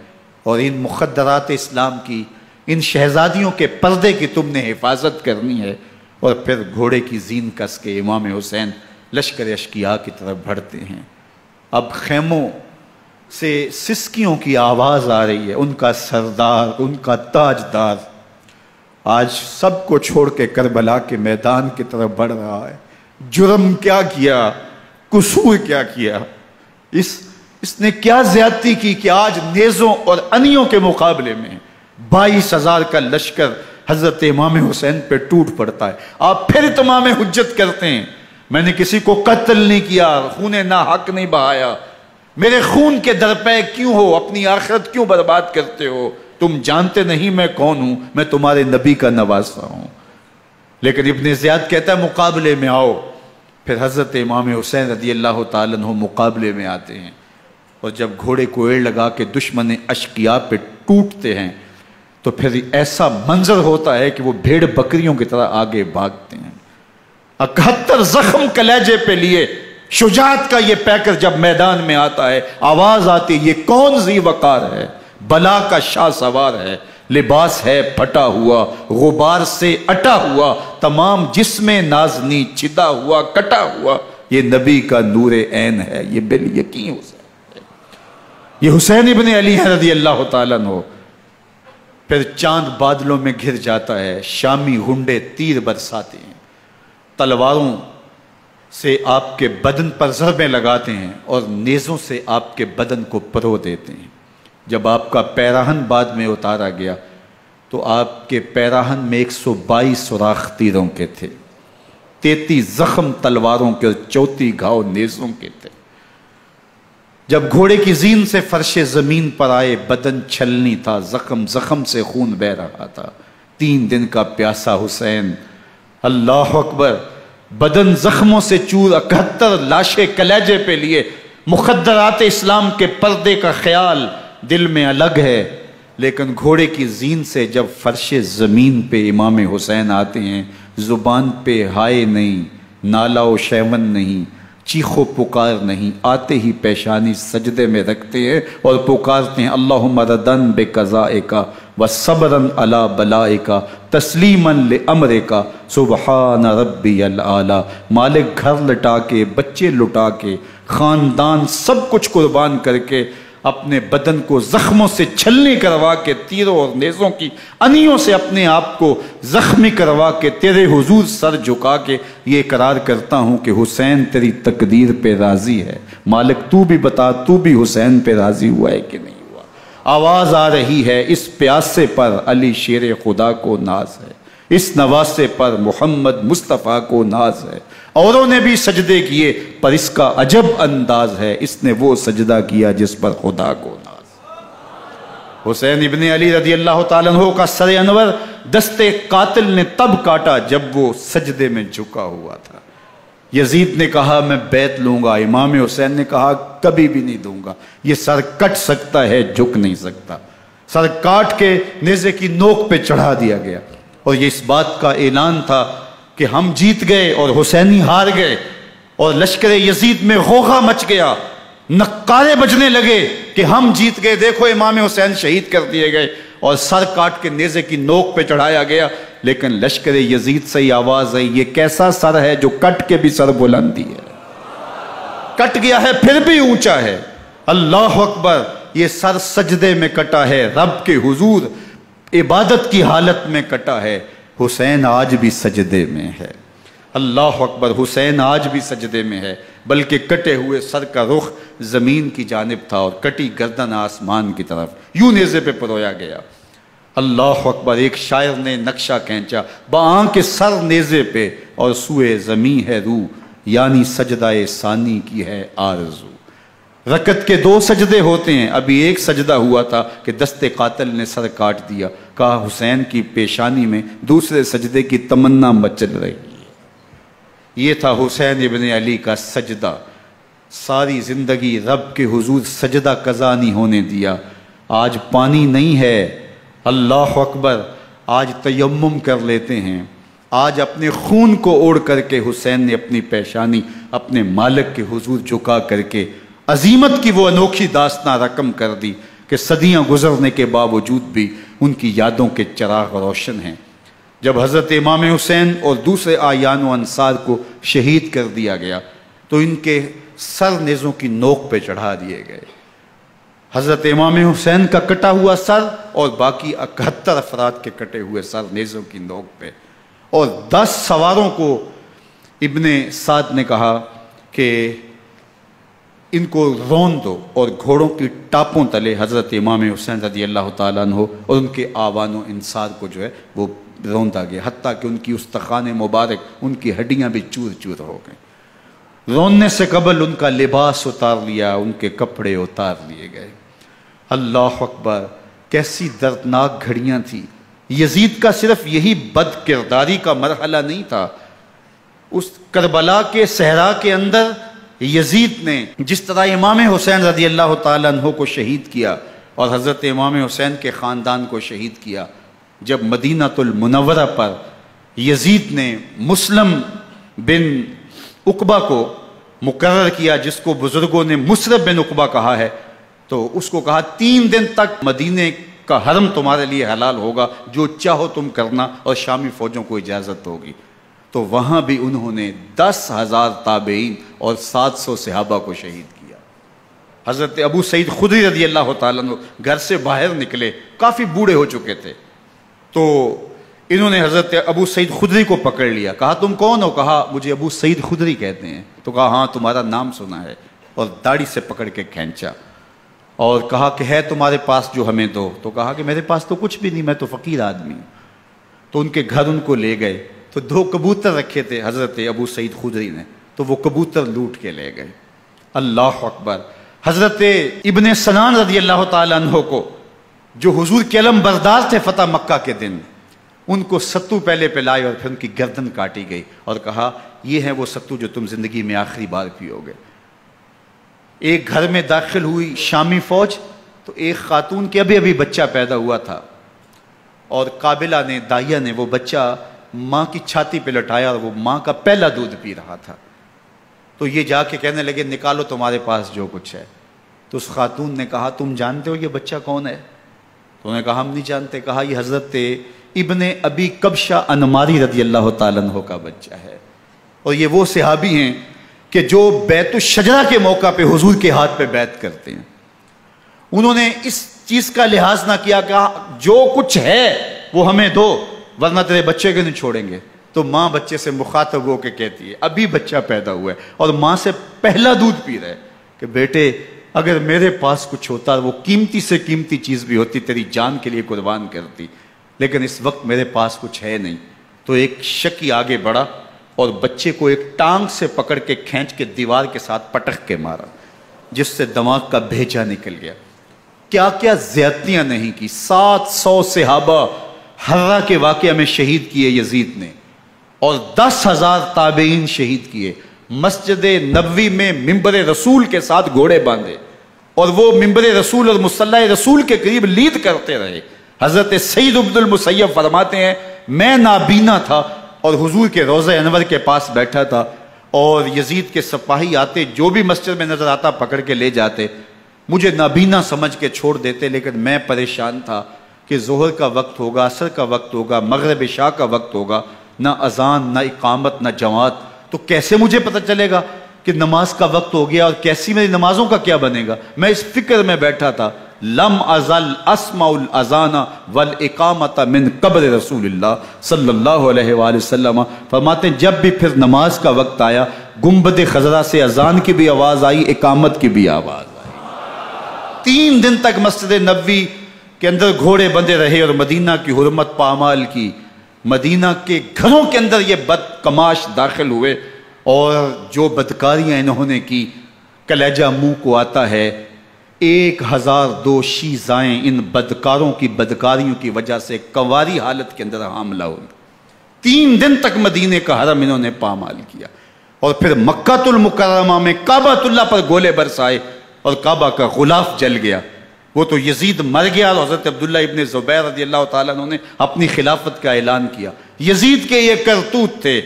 اور ان مخدرات اسلام کی، ان شہزادیوں کے پردے کی تم نے حفاظت کرنی ہے۔ اور پھر گھوڑے کی زین کس کے امام حسین لشکر اشکیا کی طرف بڑھتے ہیں۔ اب خیموں سے سسکیوں کی آواز آ رہی ہے، ان کا سردار، ان کا تاجدار آج سب کو چھوڑ کے کربلا کے میدان کی طرف بڑھ رہا ہے۔ جرم کیا کیا، قصور کیا کیا، اس نے کیا زیادتی کی کہ آج نیزوں اور انیوں کے مقابلے میں 22,000 کا لشکر حضرت امام حسین پہ ٹوٹ پڑتا ہے۔ آپ پھر اتمام حجت کرتے ہیں، میں نے کسی کو قتل نہیں کیا، خون ناحق نہیں بہایا، میرے خون کے درپے کیوں ہو، اپنی آخرت کیوں برباد کرتے ہو، تم جانتے نہیں میں کون ہوں، میں تمہارے نبی کا نواسا ہوں۔ لیکن ابن زیاد کہتا ہے مقابلے میں آؤ۔ پھر حضرت امام حسین رضی اللہ تعالیٰ عنہ مقابلے میں آتے ہیں، اور جب گھوڑے کو ایڑ لگا کے دشمن اشقیاء پہ ٹوٹتے ہیں تو پھر ایسا منظر ہوتا ہے کہ وہ بھیڑ بکریوں کی طرح آگے بھاگتے ہیں۔ 71 زخم کلیجے پہ لیے شجاعت کا یہ پیکر جب میدان میں آتا ہے، آواز آتی ہے یہ کون ذی وقار ہے، بلا کا شاہ سوار ہے، لباس ہے پھٹا ہوا غبار سے اٹا ہوا، تمام جسم نازنی چھدا ہوا کٹا ہوا، یہ نبی کا نور عین ہے، یہ بالیقین حسین ہے، یہ حسین ابن علی ہے رضی اللہ تعالیٰ عنہ۔ پھر چاند بادلوں میں گھر جاتا ہے، شامی گنڈے تیر برساتے ہیں، تلواروں سے آپ کے بدن پر ضربیں لگاتے ہیں اور نیزوں سے آپ کے بدن کو پرو دیتے ہیں۔ جب آپ کا پیراہن بعد میں اتارا گیا تو آپ کے پیراہن میں 122 سوراخ تیروں کے تھے، 33 زخم تلواروں کے اور 34 گھاؤ نیزوں کے تھے۔ جب گھوڑے کی زین سے فرش زمین پر آئے، بدن چھلنی تھا، زخم زخم سے خون بہ رہا تھا، 3 دن کا پیاسا حسین، اللہ اکبر، بدن زخموں سے چور، 71 لاشیں کلیجے پہ لیے، مخدرات اسلام کے پردے کا خیال دل میں الگ ہے، لیکن گھوڑے کی زین سے جب فرش زمین پہ امام حسین آتے ہیں، زبان پہ ہائے نہیں، نالا و شیون نہیں، چیخ و پکار نہیں، آتے ہی پیشانی سجدے میں رکھتے ہیں اور پکارتے ہیں اللہم ردن بقضائک وصبرن علی بلائک تسلیمن لامرک سبحان ربی العالی۔ مالک گھر لٹا کے، بچے لٹا کے، خاندان سب کچھ قربان کر کے، اپنے بدن کو زخموں سے چھلنی کروا کے، تیروں اور نیزوں کی انیوں سے اپنے آپ کو زخمی کروا کے، تیرے حضور سر جھکا کے یہ اقرار کرتا ہوں کہ حسین تیری تقدیر پہ راضی ہے، مالک تو بھی بتا، تو بھی حسین پہ راضی ہوا ہے کہ نہیں ہوا؟ آواز آ رہی ہے، اس پیاسے پر علی شیر خدا کو ناز ہے، اس نواسے پر محمد مصطفیٰ کو ناز ہے، اوروں نے بھی سجدے کیے پر اس کا عجب انداز ہے، اس نے وہ سجدہ کیا جس پر خدا کو ناز۔ حسین ابن علی رضی اللہ تعالیٰ عنہ کا سر انور دستے قاتل نے تب کاٹا جب وہ سجدے میں جھکا ہوا تھا۔ یزید نے کہا میں بیعت لوں گا، امام حسین نے کہا کبھی بھی نہیں دوں گا، یہ سر کٹ سکتا ہے جھک نہیں سکتا۔ سر کاٹ کے نیزے کی نوک پہ چڑھا دیا گیا اور یہ اس بات کا اعلان تھا کہ ہم جیت گئے اور حسینی ہار گئے، اور لشکر یزید میں غوغا مچ گیا، نقارے بجنے لگے کہ ہم جیت گئے، دیکھو امام حسین شہید کر دیے گئے، اور سر کاٹ کے نیزے کی نوک پہ چڑھایا گیا۔ لیکن لشکر یزید سے ہی آواز آئی یہ کیسا سر ہے جو کٹ کے بھی سر بلندی ہے، کٹ گیا ہے پھر بھی اونچا ہے، اللہ اکبر، یہ سر سجدے میں کٹا ہے، رب کے حضور عبادت کی حالت میں کٹا ہے، حسین آج بھی سجدے میں ہے، اللہ اکبر، حسین آج بھی سجدے میں ہے، بلکہ کٹے ہوئے سر کا رخ زمین کی جانب تھا اور کٹی گردن آسمان کی طرف، یوں نیزے پہ پرویا گیا، اللہ اکبر۔ ایک شاعر نے نقشہ کھینچا، بآنکھ سر نیزے پہ اور سوئے زمین ہے روح، یعنی سجدہ ثانی کی ہے آرزو۔ رکعت کے 2 سجدے ہوتے ہیں، ابھی ایک سجدہ ہوا تھا کہ دست قاتل نے سر کاٹ دیا، کہا حسین کی پیشانی میں دوسرے سجدے کی تمنا مچل رہی ہے۔ یہ تھا حسین ابن علی کا سجدہ، ساری زندگی رب کے حضور سجدہ قضا نہیں ہونے دیا۔ آج پانی نہیں ہے، اللہ اکبر، آج تیمم کر لیتے ہیں، آج اپنے خون کو اوڑھ کر کے حسین نے اپنی پیشانی اپنے مالک کے حضور جھکا کر کے عظیمت کی وہ انوکھی داستان رقم کر دی کہ صدیاں گزرنے کے باوجود بھی ان کی یادوں کے چراغ روشن ہیں۔ جب حضرت امام حسین اور دوسرے آیان و انصار کو شہید کر دیا گیا تو ان کے سر نیزوں کی نوک پہ چڑھا دیے گئے، حضرت امام حسین کا کٹا ہوا سر اور باقی 71 افراد کے کٹے ہوئے سر نیزوں کی نوک پہ، اور 10 سواروں کو ابن سعد نے کہا کہ ان کو رون دو، اور گھوڑوں کی ٹاپوں تلے حضرت امام حسین رضی اللہ تعالیٰ عنہ اور ان کے آوان و انصار کو جو ہے وہ روندا گیا، حتیٰ کہ ان کی استخوان مبارک، ان کی ہڈیاں بھی چور چور ہو گئیں۔ روننے سے قبل ان کا لباس اتار لیا، ان کے کپڑے اتار لیے گئے۔ اللہ اکبر، کیسی دردناک گھڑیاں تھیں۔ یزید کا صرف یہی بد کرداری کا مرحلہ نہیں تھا، اس کربلا کے صحرا کے اندر یزید نے جس طرح امام حسین رضی اللہ تعالیٰ عنہ کو شہید کیا اور حضرت امام حسین کے خاندان کو شہید کیا، جب مدینہ المنورہ پر یزید نے مسلم بن عقبہ کو مقرر کیا، جس کو بزرگوں نے مصرب بن عقبہ کہا ہے، تو اس کو کہا 3 دن تک مدینے کا حرم تمہارے لیے حلال ہوگا، جو چاہو تم کرنا، اور شامی فوجوں کو اجازت ہوگی۔ تو وہاں بھی انہوں نے 10,000 تابعین اور 700 صحابہ کو شہید کیا۔ حضرت ابو سعید خدری رضی اللہ تعالیٰ عنہ گھر سے باہر نکلے، کافی بوڑھے ہو چکے تھے، تو انہوں نے حضرت ابو سعید خدری کو پکڑ لیا، کہا تم کون ہو؟ کہا مجھے ابو سعید خدری کہتے ہیں۔ تو کہا ہاں تمہارا نام سنا ہے، اور داڑھی سے پکڑ کے کھینچا اور کہا کہ ہے تمہارے پاس جو ہمیں دو؟ تو کہا کہ میرے پاس تو کچھ بھی نہیں، میں تو فقیر آدمی ہوں۔ تو ان کے گھر ان کو لے گئے، تو 2 کبوتر رکھے تھے حضرت ابو سعید خدری نے، تو وہ کبوتر لوٹ کے لے گئے۔ اللہ اکبر۔ حضرت ابن سنان رضی اللہ تعالیٰ عنہ کو، جو حضور کے علم بردار تھے فتح مکہ کے دن، ان کو ستو پہلے پلائے اور پھر ان کی گردن کاٹی گئی، اور کہا یہ ہے وہ ستو جو تم زندگی میں آخری بار پیو گے۔ ایک گھر میں داخل ہوئی شامی فوج، تو ایک خاتون کے ابھی بچہ پیدا ہوا تھا، اور قابلہ نے، دائیا نے، وہ بچہ ماں کی چھاتی پہ لٹایا، اور وہ ماں کا پہلا دودھ پی رہا تھا۔ تو یہ جا کے کہنے لگے نکالو تمہارے پاس جو کچھ ہے۔ تو اس خاتون نے کہا تم جانتے ہو یہ بچہ کون ہے؟ تو انہوں نے کہا ہم نہیں جانتے۔ کہا یہ حضرت ابن ابی کبشہ انماری رضی اللہ تعالیٰ عنہ کا بچہ ہے، اور یہ وہ صحابی ہیں کہ جو بیت الشجرہ کے موقع پہ حضور کے ہاتھ پہ بیعت کرتے ہیں۔ انہوں نے اس چیز کا لحاظ نہ کیا کہ جو کچھ ہے وہ ہمیں دو، ورنہ تیرے بچے کو نہیں چھوڑیں گے۔ تو ماں بچے سے مخاطب ہو کے کہتی ہے، ابھی بچہ پیدا ہوا ہے اور ماں سے پہلا دودھ پی رہا ہے، کہ بیٹے اگر میرے پاس کچھ ہوتا، وہ قیمتی سے قیمتی چیز بھی ہوتی، تیری جان کے لیے قربان کرتی، لیکن اس وقت میرے پاس کچھ ہے نہیں۔ تو ایک شکی آگے بڑھا اور بچے کو ایک ٹانگ سے پکڑ کے کھینچ کے دیوار کے ساتھ پٹک کے مارا، جس سے دماغ کا بھیجا نکل گیا۔ کیا کیا زیادتیاں نہیں کی۔ 700 صحابہ حرہ کے واقعہ میں شہید کیے یزید نے، اور 10,000 تابعین شہید کیے۔ مسجد نبوی میں ممبر رسول کے ساتھ گھوڑے باندھے، اور وہ ممبر رسول اور مصلی رسول کے قریب لید کرتے رہے۔ حضرت سعید بن المسیب فرماتے ہیں میں نابینا تھا اور حضور کے روضہ انور کے پاس بیٹھا تھا، اور یزید کے سپاہی آتے، جو بھی مسجد میں نظر آتا پکڑ کے لے جاتے، مجھے نابینا سمجھ کے چھوڑ دیتے، لیکن میں پریشان تھا کہ ظہر کا وقت ہوگا، عصر کا وقت ہوگا، مغرب عشاء کا وقت ہوگا، نہ اذان، نہ اقامت، نہ جماعت، تو کیسے مجھے پتہ چلے گا کہ نماز کا وقت ہو گیا، اور کیسی میری نمازوں کا کیا بنے گا؟ میں اس فکر میں بیٹھا تھا۔ لم ازل اسمع الاذان والاقامت من قبل رسول اللہ صلی اللہ علیہ وآلہ وسلم۔ فرماتے ہیں جب بھی پھر نماز کا وقت آیا، گنبد خضرا سے اذان کی بھی آواز آئی، اقامت کی بھی آواز آئی۔ 3 دن تک مسجد نبوی کے اندر گھوڑے بندے رہے، اور مدینہ کی حرمت پامال کی۔ مدینہ کے گھروں کے اندر یہ بدکماش داخل ہوئے، اور جو بدکاریاں انہوں نے کی کلیجہ منہ کو آتا ہے۔ 1002 شیزائیں ان بدکاروں کی بدکاریوں کی وجہ سے کنواری حالت کے اندر حاملہ ہوئی۔ 3 دن تک مدینے کا حرم انہوں نے پامال کیا، اور پھر مکہ المکرمہ میں کعبہ اللہ پر گولے برسائے، اور کعبہ کا غلاف جل گیا۔ وہ تو یزید مر گیا، اور حضرت عبداللہ ابن زبیر رضی اللہ تعالیٰ عنہ نے اپنی خلافت کا اعلان کیا۔ یزید کے یہ کرتوت تھے،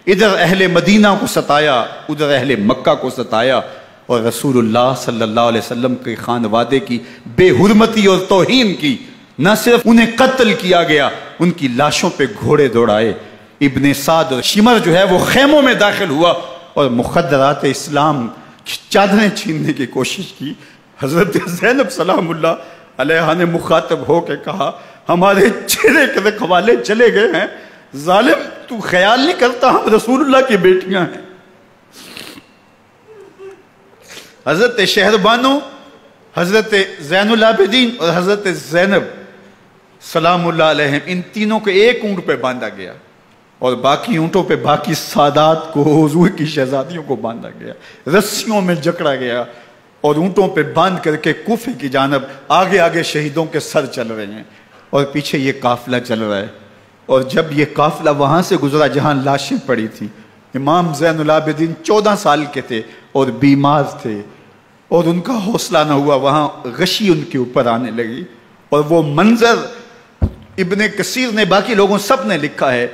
ادھر اہل مدینہ کو ستایا، ادھر اہل مکہ کو ستایا، اور رسول اللہ صلی اللہ علیہ وسلم کے خانوادے کی بے حرمتی اور توہین کی۔ نہ صرف انہیں قتل کیا گیا، ان کی لاشوں پہ گھوڑے دوڑائے۔ ابن سعد اور شمر جو ہے وہ خیموں میں داخل ہوا، اور مخدرات اسلام کی چادریں چھیننے کی کوشش کی۔ حضرت زینب سلام اللہ علیہ نے مخاطب ہو کے کہا ہمارے چہرے کے رکھوالے چلے گئے ہیں، ظالم تو خیال نہیں کرتا ہم رسول اللہ کی بیٹیاں ہیں۔ حضرت شہربانو، حضرت زین العابدین اور حضرت زینب سلام اللہ علیہ، ان تینوں کو ایک اونٹ پہ باندھا گیا، اور باقی اونٹوں پہ باقی سادات کو، حضور کی شہزادیوں کو باندھا گیا، رسیوں میں جکڑا گیا، اور اونٹوں پہ باندھ کر کے کوفے کی جانب آگے آگے شہیدوں کے سر چل رہے ہیں، اور پیچھے یہ قافلہ چل رہا ہے۔ اور جب یہ قافلہ وہاں سے گزرا جہاں لاشیں پڑی تھیں، امام زین العابدین 14 سال کے تھے اور بیمار تھے، اور ان کا حوصلہ نہ ہوا، وہاں غشی ان کے اوپر آنے لگی، اور وہ منظر ابن کثیر نے، باقی لوگوں سب نے لکھا ہے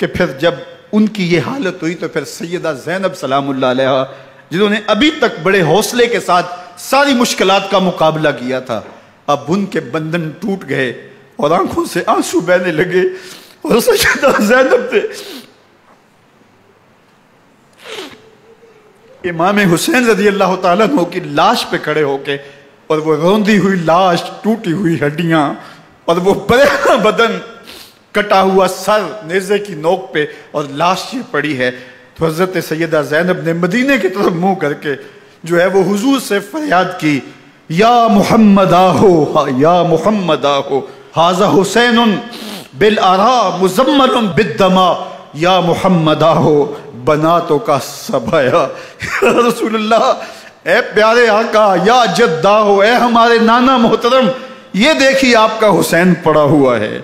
کہ پھر جب ان کی یہ حالت ہوئی تو پھر سیدہ زینب سلام اللہ علیہ، جنہوں نے ابھی تک بڑے حوصلے کے ساتھ ساری مشکلات کا مقابلہ کیا تھا، اب ان کے بندھن ٹوٹ گئے اور آنکھوں سے آنسو بہنے لگے، اور سیدہ زینب نے امام حسین رضی اللہ تعالیٰ عنہ کی لاش پہ کھڑے ہو کے، اور وہ روندی ہوئی لاش، ٹوٹی ہوئی ہڈیاں، اور وہ برینا بدن، کٹا ہوا سر نیزے کی نوک پہ، اور لاش یہ پڑی ہے، تو حضرت سیدہ زینب نے مدینے کی طرف منہ کر کے جو ہے وہ حضور سے فریاد کی، یا محمد آہو، یا محمد آہو، ھذا حسین بالآراء مزمل بالدماء، یا محمد آہو بناتوں کا سبایا۔ یا رسول اللہ، اے پیارے آقا، یا جد آہو، اے ہمارے نانا محترم، یہ دیکھیے آپ کا حسین پڑا ہوا ہے،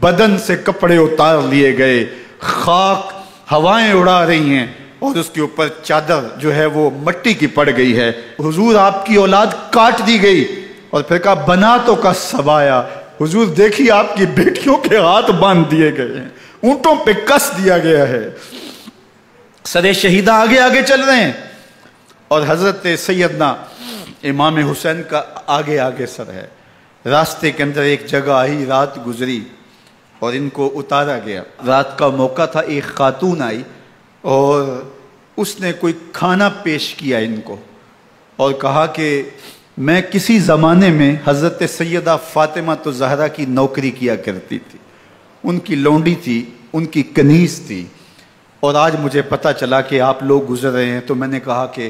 بدن سے کپڑے اتار لیے گئے، خاک ہوائیں اڑا رہی ہیں، اور اس کے اوپر چادر جو ہے وہ مٹی کی پڑ گئی ہے۔ حضور آپ کی اولاد کاٹ دی گئی، اور پھر کہا بناتوں کا سبایا، حضور دیکھیے آپ کی بیٹیوں کے ہاتھ باندھ دیے گئے ہیں، اونٹوں پہ کس دیا گیا ہے، سر شہیدہ آگے آگے چل رہے ہیں، اور حضرت سیدنا امام حسین کا آگے آگے سر ہے۔ راستے کے اندر ایک جگہ آئی، رات گزری اور ان کو اتارا گیا۔ رات کا موقع تھا، ایک خاتون آئی اور اس نے کوئی کھانا پیش کیا ان کو، اور کہا کہ میں کسی زمانے میں حضرت سیدہ فاطمہ تو زہرا کی نوکری کیا کرتی تھی، ان کی لونڈی تھی، ان کی کنیز تھی، اور آج مجھے پتہ چلا کہ آپ لوگ گزر رہے ہیں، تو میں نے کہا کہ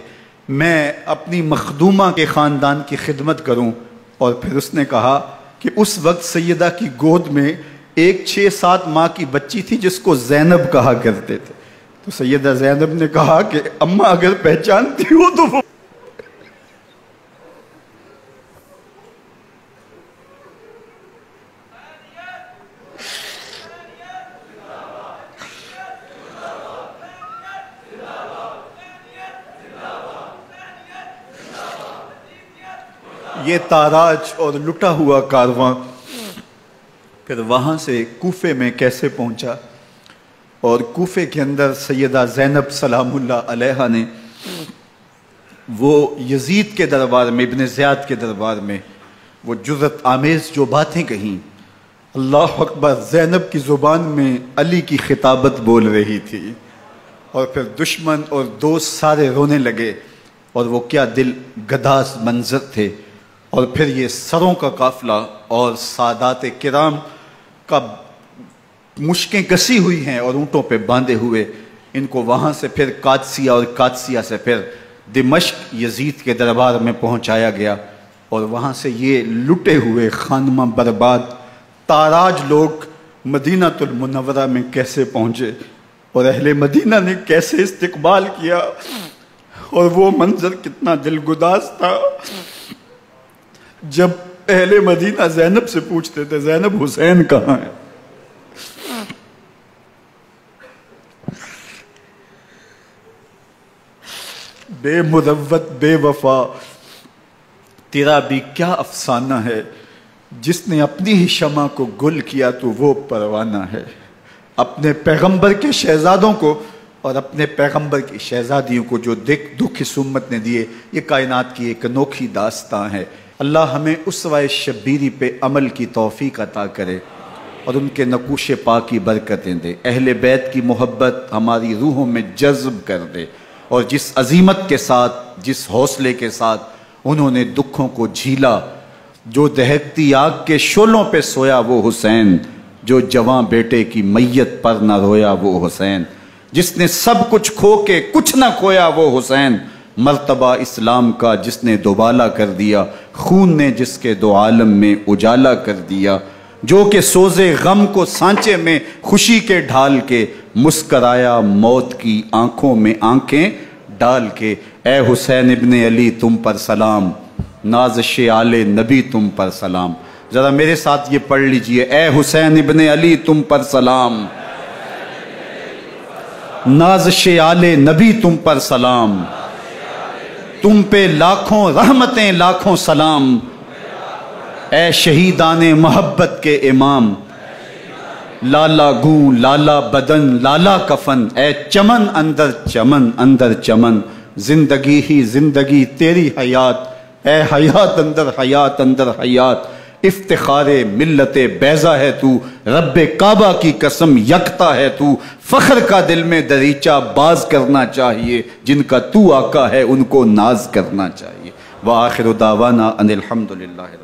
میں اپنی مخدومہ کے خاندان کی خدمت کروں۔ اور پھر اس نے کہا کہ اس وقت سیدہ کی گود میں ایک 6-7 ماہ کی بچی تھی جس کو زینب کہا کرتے تھے، تو سیدہ زینب نے کہا کہ اماں اگر پہچانتی ہو تو وہ یہ تاراج اور لٹا ہوا کارواں پھر وہاں سے کوفے میں کیسے پہنچا، اور کوفے کے اندر سیدہ زینب سلام اللہ علیہا نے وہ یزید کے دربار میں، ابن زیاد کے دربار میں وہ جرأت آمیز جو باتیں کہیں، اللہ اکبر، زینب کی زبان میں علی کی خطابت بول رہی تھی، اور پھر دشمن اور دوست سارے رونے لگے، اور وہ کیا دل گداز منظر تھے۔ اور پھر یہ سروں کا قافلہ اور سادات کرام کا مشکیں کسی ہوئی ہیں اور اونٹوں پہ باندھے ہوئے، ان کو وہاں سے پھر قادسیہ اور قادسیہ سے پھر دمشق یزید کے دربار میں پہنچایا گیا، اور وہاں سے یہ لٹے ہوئے خانمہ برباد تاراج لوگ مدینہ المنورہ میں کیسے پہنچے، اور اہل مدینہ نے کیسے استقبال کیا، اور وہ منظر کتنا دلگداز تھا جب اہل مدینہ زینب سے پوچھتے تھے زینب حسین کہاں ہے؟ بے مروت بے وفا تیرا بھی کیا افسانہ ہے، جس نے اپنی ہی شمع کو گل کیا تو وہ پروانہ ہے۔ اپنے پیغمبر کے شہزادوں کو اور اپنے پیغمبر کی شہزادیوں کو جو دکھ اس امت نے دیے، یہ کائنات کی ایک انوکھی داستان ہے۔ اللہ ہمیں اسوہ شبیری پہ عمل کی توفیق عطا کرے اور ان کے نقوش پاک کی برکتیں دے، اہل بیت کی محبت ہماری روحوں میں جذب کر دے، اور جس عظیمت کے ساتھ، جس حوصلے کے ساتھ انہوں نے دکھوں کو جھیلا، جو دہکتی آگ کے شعلوں پہ سویا وہ حسین، جو جواں بیٹے کی میت پر نہ رویا وہ حسین، جس نے سب کچھ کھو کے کچھ نہ کھویا وہ حسین، مرتبہ اسلام کا جس نے دوبالا کر دیا، خون نے جس کے دو عالم میں اجالا کر دیا، جو کہ سوزے غم کو سانچے میں خوشی کے ڈھال کے، مسکرایا موت کی آنکھوں میں آنکھیں ڈال کے۔ اے حسین ابن علی تم پر سلام، نازش آل نبی تم پر سلام۔ ذرا میرے ساتھ یہ پڑھ لیجئے، اے حسین ابن علی تم پر سلام، نازش آل نبی تم پر سلام، تم پہ لاکھوں رحمتیں لاکھوں سلام، اے شہیدان محبت کے امام، لالا گوں لالا بدن لالا کفن، اے چمن اندر چمن، زندگی ہی زندگی تیری حیات، اے حیات اندر حیات اندر حیات، افتخار ملت بیضا ہے تو، رب کعبہ کی قسم یکتا ہے تو، فخر کا دل میں دریچہ باز کرنا چاہیے، جن کا تو آقا ہے ان کو ناز کرنا چاہیے۔ وآخر دعوانا ان الحمدللہ۔